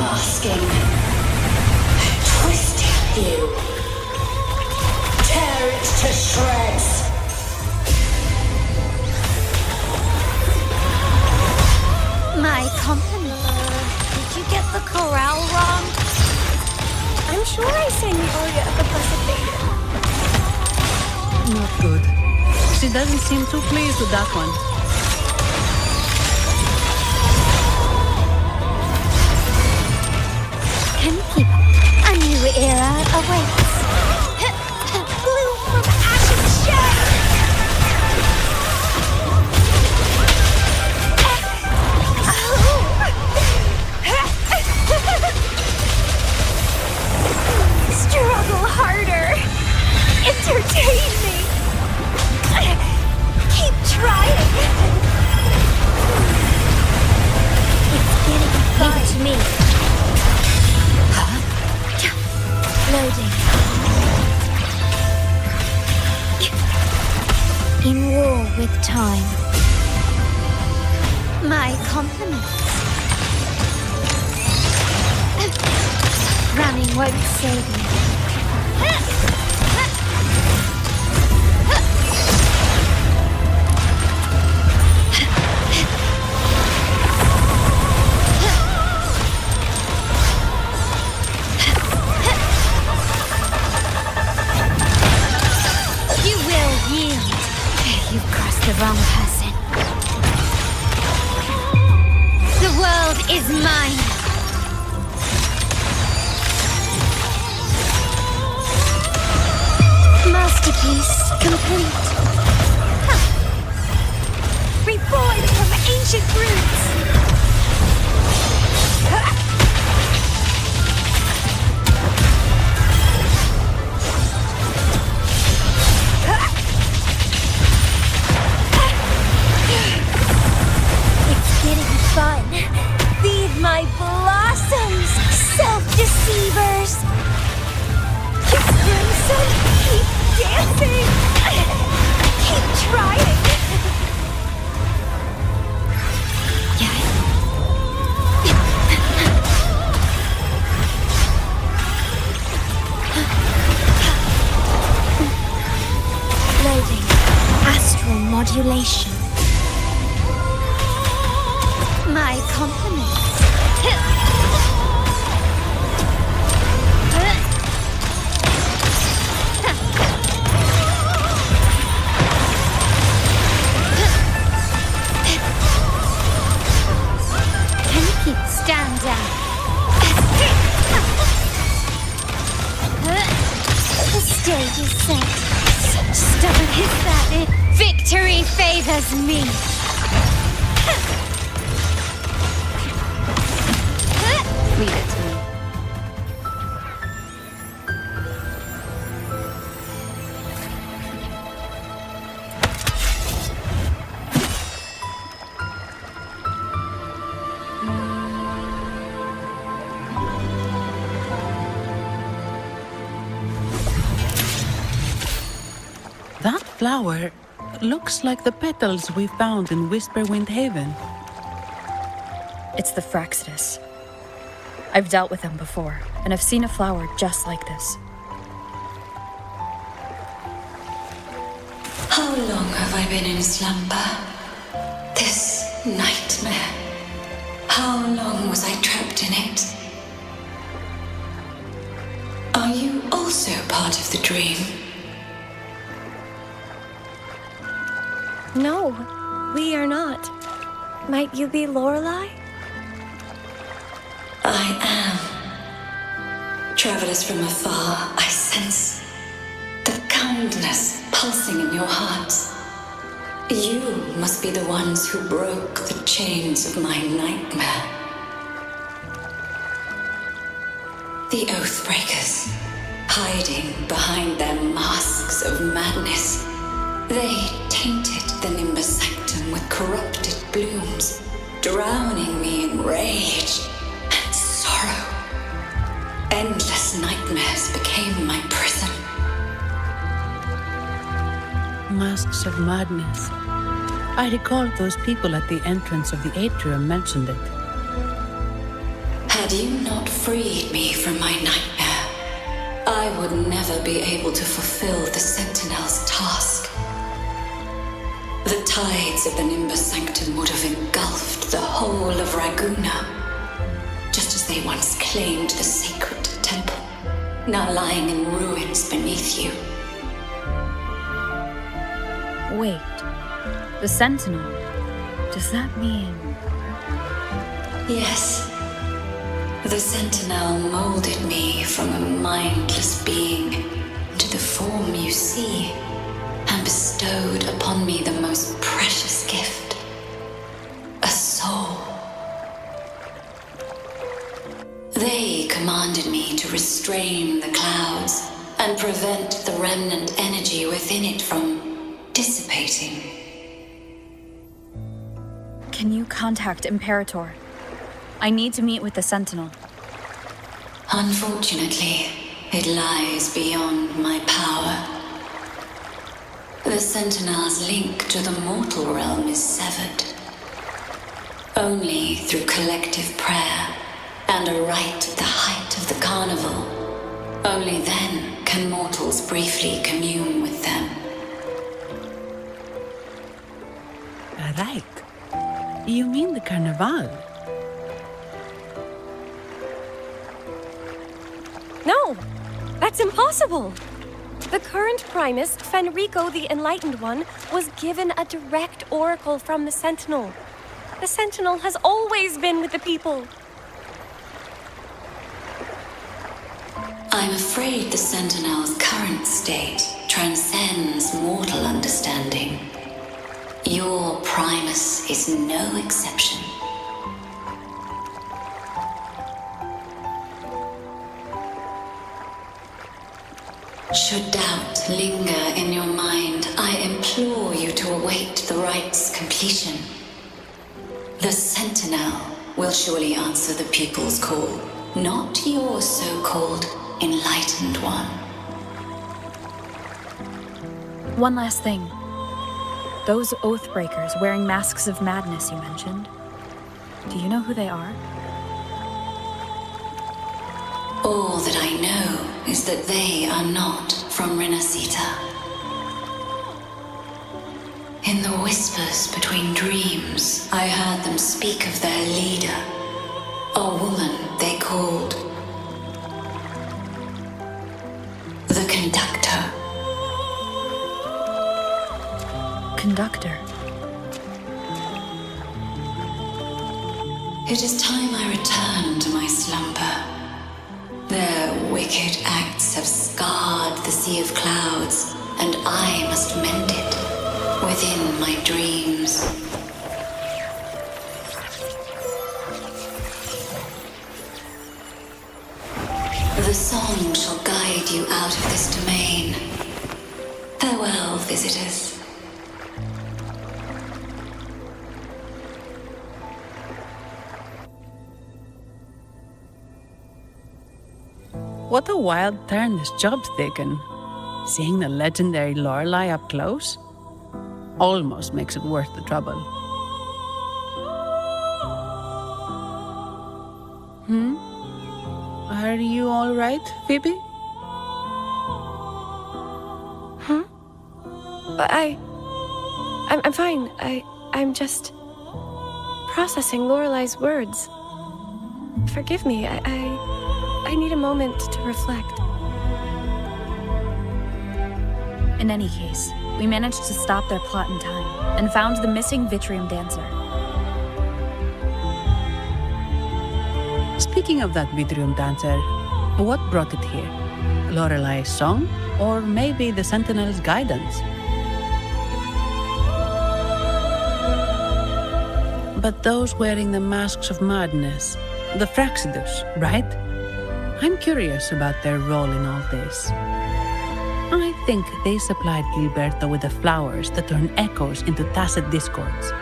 Speaker 5: masking, twisting you, tear it to shreds.
Speaker 10: My compliments.
Speaker 2: Did you get the chorale wrong?
Speaker 4: I'm sure I sang the aria of the Blessed Maiden.
Speaker 3: Not good. She doesn't seem too pleased with that one.
Speaker 10: Can you keep up? A new era awaits.
Speaker 17: Bloom from ashen shed!
Speaker 4: Struggle harder. Entertain me. Keep trying.
Speaker 2: It's getting fun. Leave it to me. Loading. In war with time.
Speaker 10: My compliments. Running won't save you.
Speaker 2: You will yield.
Speaker 10: You've crossed the wrong person. The world is mine. Masterpiece complete.
Speaker 4: Reborn from ancient roots.
Speaker 2: It's getting fun.
Speaker 4: Feed my blossoms, self-deceivers. Keep crimson, keep dancing, keep trying.
Speaker 2: Loading. Astral modulation.
Speaker 10: My compliments. Can you keep stand down? The stage is set. Such stubbornness that victory favors me.
Speaker 3: Leave it to me. That flower looks like the petals we found in Whisperwind Haven.
Speaker 1: It's the Fraxidus. I've dealt with them before, and I've seen a flower just like this.
Speaker 5: How long have I been in slumber? This nightmare. How long was I trapped in it? Are you also part of the dream?
Speaker 4: No, we are not. Might you be Lorelei?
Speaker 5: I am. Travelers from afar, I sense the kindness pulsing in your hearts. You must be the ones who broke the chains of my nightmare. The Oathbreakers, hiding behind their masks of madness. They tainted the Nimbus Sanctum with corrupted blooms, drowning me in rage and sorrow. Endless
Speaker 1: nightmares became my prison.
Speaker 3: Masks of Madness. I recall those people at the entrance of the atrium mentioned it.
Speaker 1: Had you not freed me from my nightmare, I would never be able to fulfill the Sentinel's task. The tides of the Nimbus Sanctum would have engulfed the whole of Raguna, just as they once claimed the sacred temple, now lying in ruins beneath you. Wait, the Sentinel, does that mean... Yes. The Sentinel molded me from a mindless being into the form you see, and bestowed upon me the most precious gift, a soul. They commanded me to restrain the clouds and prevent the remnant energy within it from dissipating. Can you contact Imperator? I need to meet with the Sentinel. Unfortunately, it lies beyond my power. The Sentinel's link to the mortal realm is severed. Only through collective prayer and a rite at the height of the carnival, only then can mortals briefly commune with them.
Speaker 3: Right. You mean the Carnival?
Speaker 4: No, that's impossible. The current Primus, Fenrico the Enlightened One, was given a direct oracle from the Sentinel. The Sentinel has always been with the people.
Speaker 1: I'm afraid the Sentinel's current state transcends mortal understanding. Your Primus is no exception. Should doubt linger in your mind, I implore you to await the rite's completion. The Sentinel will surely answer the people's call, not your so-called Enlightened One. One last thing. Those Oathbreakers wearing masks of madness you mentioned, do you know who they are? All that I know is that they are not from Renacita. In the whispers between dreams, I heard them speak of their leader, a woman they called the Conductor. Conductor? It is time I return to my slumber. Their wicked acts have scarred the sea of clouds, and I must mend it within my dreams. The song shall guide you out of this domain. Farewell, visitors.
Speaker 3: What a wild turn this job's taken. Seeing the legendary Lorelei up close almost makes it worth the trouble. Are you all right, Phoebe?
Speaker 4: I'm fine. I'm just processing Lorelei's words. Forgive me. I need a moment to reflect.
Speaker 1: In any case, we managed to stop their plot in time and found the missing Vitrium dancer.
Speaker 3: Speaking of that Vitrium dancer, what brought it here? Lorelei's song? Or maybe the Sentinel's guidance? But those wearing the masks of madness, the Fraxidus, right? I'm curious about their role in all this. I think they supplied Gilberto with the flowers that turn echoes into tacit discords.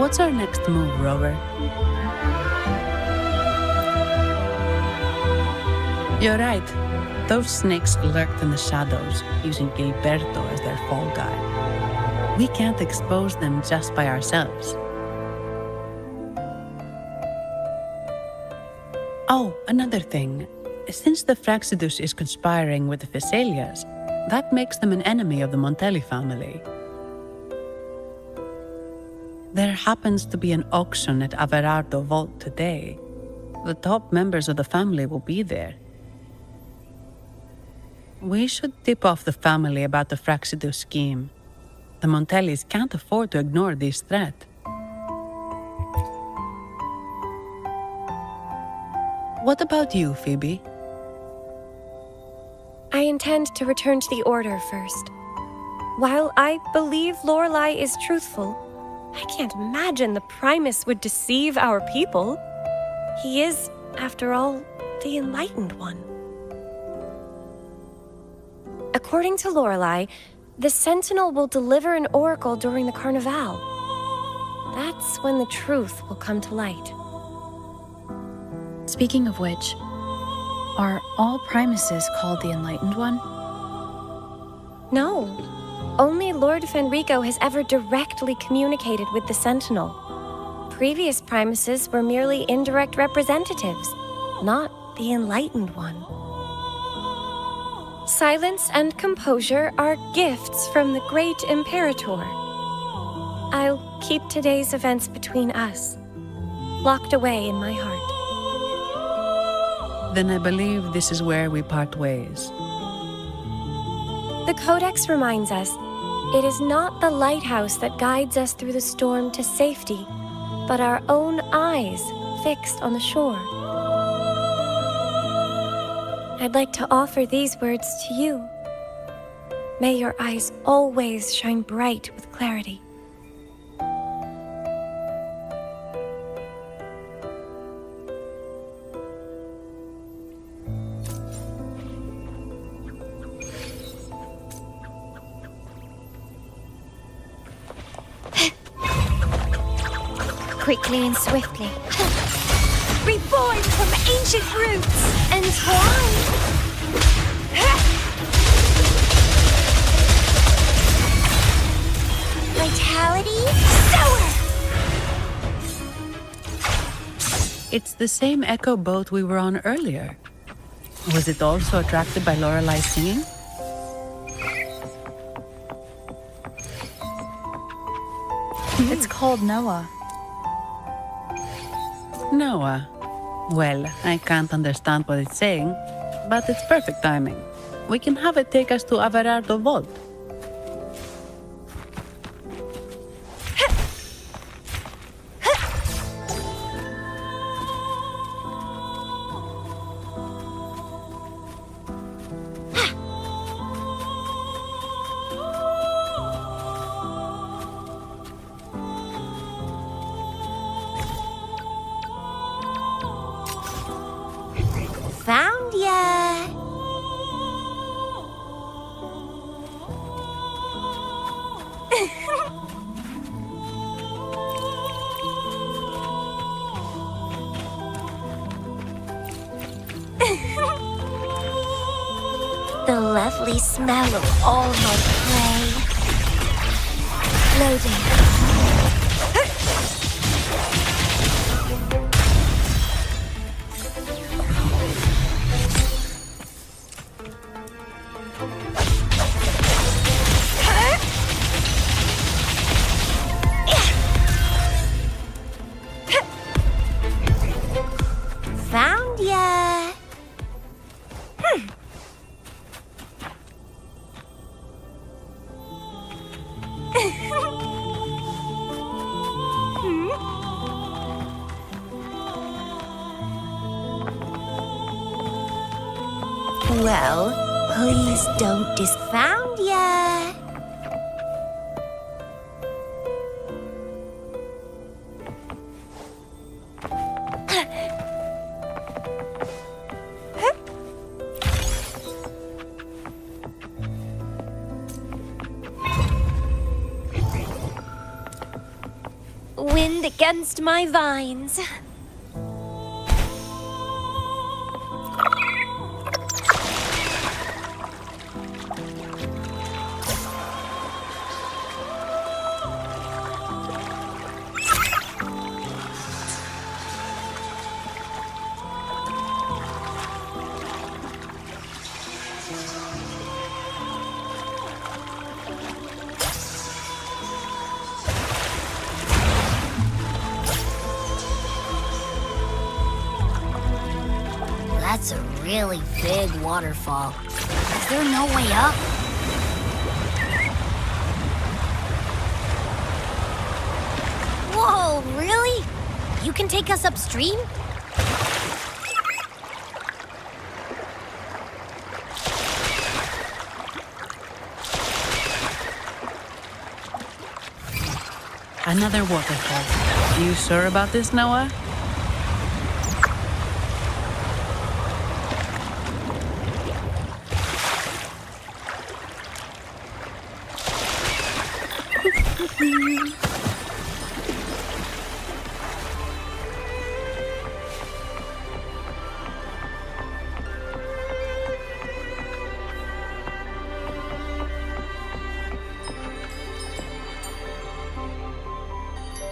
Speaker 3: What's our next move, Rover? You're right. Those snakes lurked in the shadows, using Gilberto as their fall guy. We can't expose them just by ourselves. Oh, another thing. Since the Fraxidus is conspiring with the Thessalias, that makes them an enemy of the Montelli family. There happens to be an auction at Averardo Vault today. The top members of the family will be there. We should tip off the family about the Fraxidus scheme. The Montellis can't afford to ignore this threat. What about you, Phoebe?
Speaker 4: I intend to return to the Order first. While I believe Lorelei is truthful, I can't imagine the Primus would deceive our people. He is, after all, the Enlightened One. According to Lorelei, the Sentinel will deliver an oracle during the Carnival. That's when the truth will come to light.
Speaker 7: Speaking of which, are all Primuses called the Enlightened One?
Speaker 4: No. Only Lord Fenrico has ever directly communicated with the Sentinel. Previous Primuses were merely indirect representatives, not the Enlightened One. Silence and composure are gifts from the great Imperator. I'll keep today's events between us, locked away in my heart.
Speaker 3: Then I believe this is where we part ways.
Speaker 4: The Codex reminds us, it is not the lighthouse that guides us through the storm to safety, but our own eyes fixed on the shore. I'd like to offer these words to you. May your eyes always shine bright with clarity.
Speaker 17: Quickly and swiftly.
Speaker 7: Reborn from ancient roots!
Speaker 17: Entwined! Vitality? Sour!
Speaker 3: It's the same echo boat we were on earlier. Was it also attracted by Lorelei singing?
Speaker 7: It's called Noah.
Speaker 3: Noah. Well, I can't understand what it's saying, but it's perfect timing. We can have it take us to Averardo Vault.
Speaker 17: Found ya!
Speaker 19: The lovely smell of all my prey. Loading.
Speaker 17: Found ya!
Speaker 19: Well, please don't
Speaker 17: Found ya!
Speaker 4: Wind against my vines.
Speaker 2: That's a really big waterfall. Is there no way up? Whoa, really? You can take us upstream?
Speaker 3: Another waterfall. You sure about this, Noah?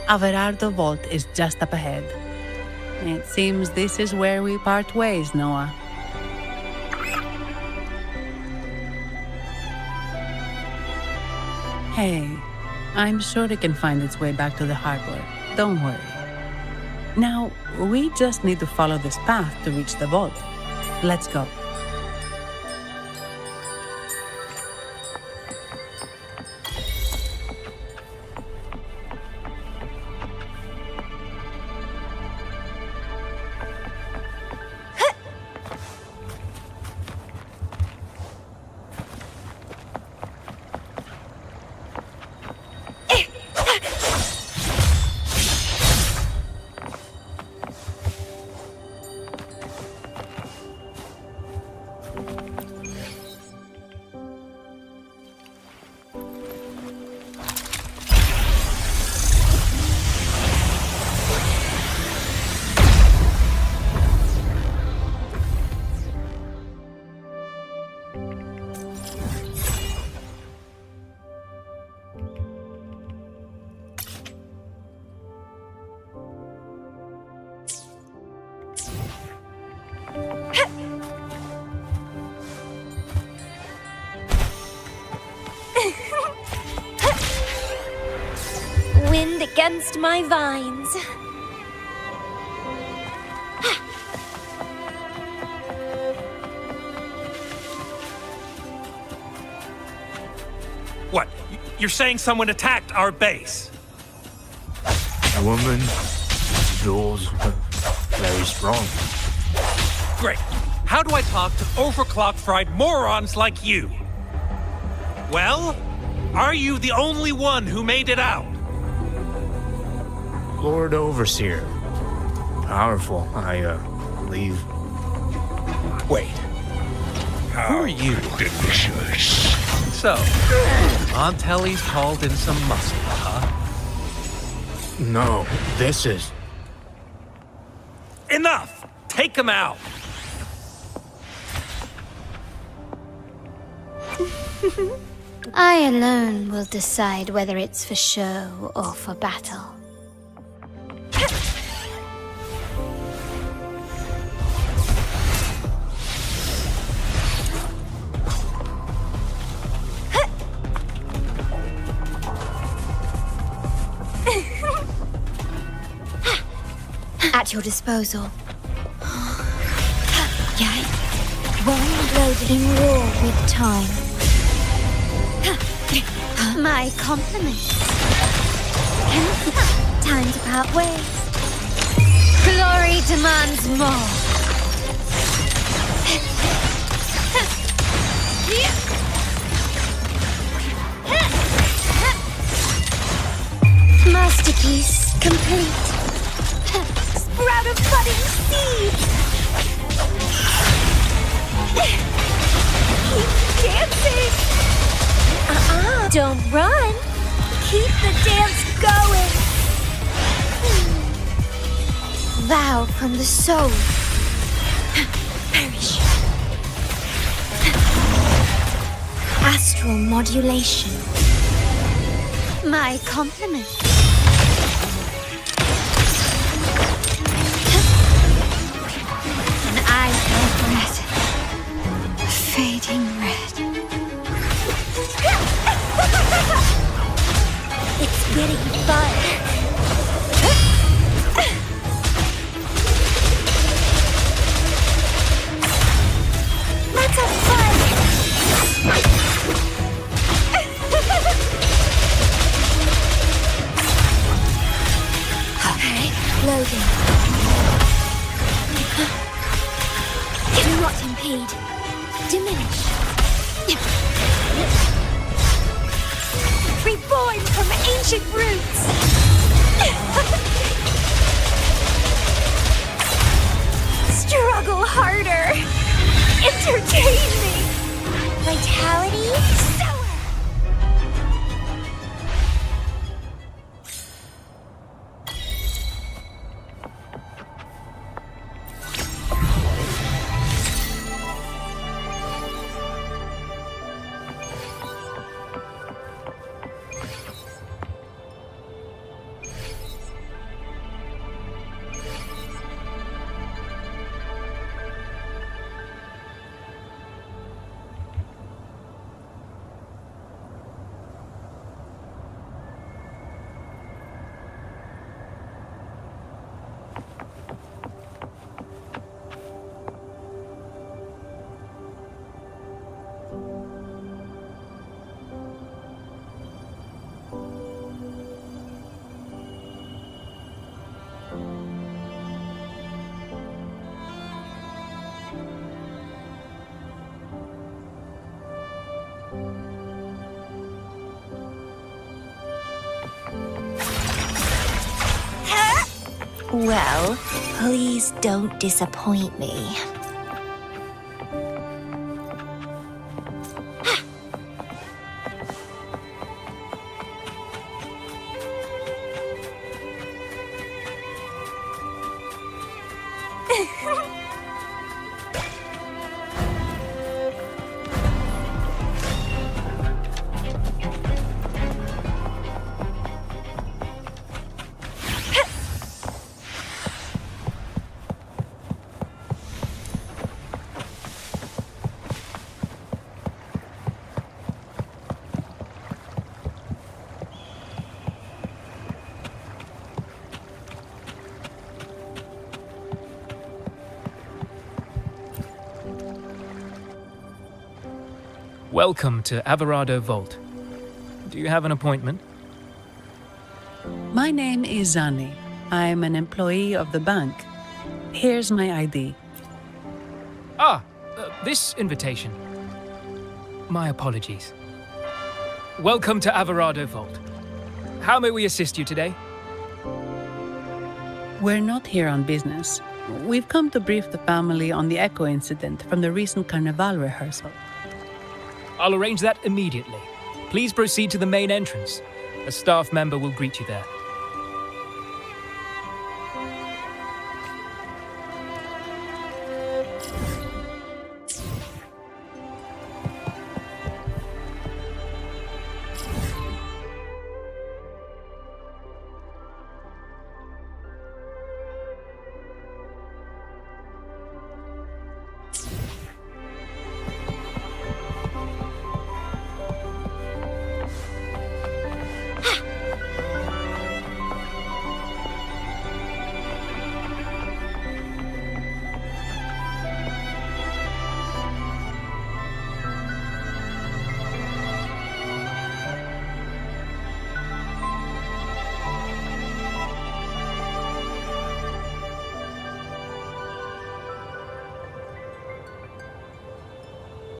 Speaker 3: Averardo Vault is just up ahead. It seems this is where we part ways, Noah. Hey, I'm sure it can find its way back to the harbor. Don't worry. Now, we just need to follow this path to reach the vault. Let's go.
Speaker 4: Wind against my vines.
Speaker 20: What? You're saying someone attacked our base?
Speaker 21: A woman, those very strong.
Speaker 20: Great. How do I talk to overclock-fried morons like you? Well, are you the only one who made it out?
Speaker 21: Lord Overseer. Powerful, I believe.
Speaker 20: Wait. Who are you?
Speaker 8: Delicious.
Speaker 20: So, Montelli's called in some muscle, huh?
Speaker 21: No, this is...
Speaker 20: Enough! Take him out!
Speaker 10: I alone will decide whether it's for show or for battle. At your disposal. Yay. Well loaded in war with time. My compliments. Time to part ways. Glory demands more. Masterpiece complete. Sprout a budding seed! Keep dancing!
Speaker 4: Don't run! Keep the dance going!
Speaker 10: Vow from the soul. Perish. Astral modulation. My compliment. An eye of red. Fading red. It's getting fun. Let's have fun! Okay, loading. Do not impede. Diminish. Reborn from ancient roots! Struggle harder! Entertain me!
Speaker 19: Vitality? Well, please don't disappoint me.
Speaker 12: Welcome to Averado Vault. Do you have an appointment?
Speaker 3: My name is Zani. I'm an employee of the bank. Here's my ID.
Speaker 12: This invitation. My apologies. Welcome to Averado Vault. How may we assist you today?
Speaker 3: We're not here on business. We've come to brief the family on the Echo incident from the recent Carnival rehearsal.
Speaker 12: I'll arrange that immediately. Please proceed to the main entrance. A staff member will greet you there.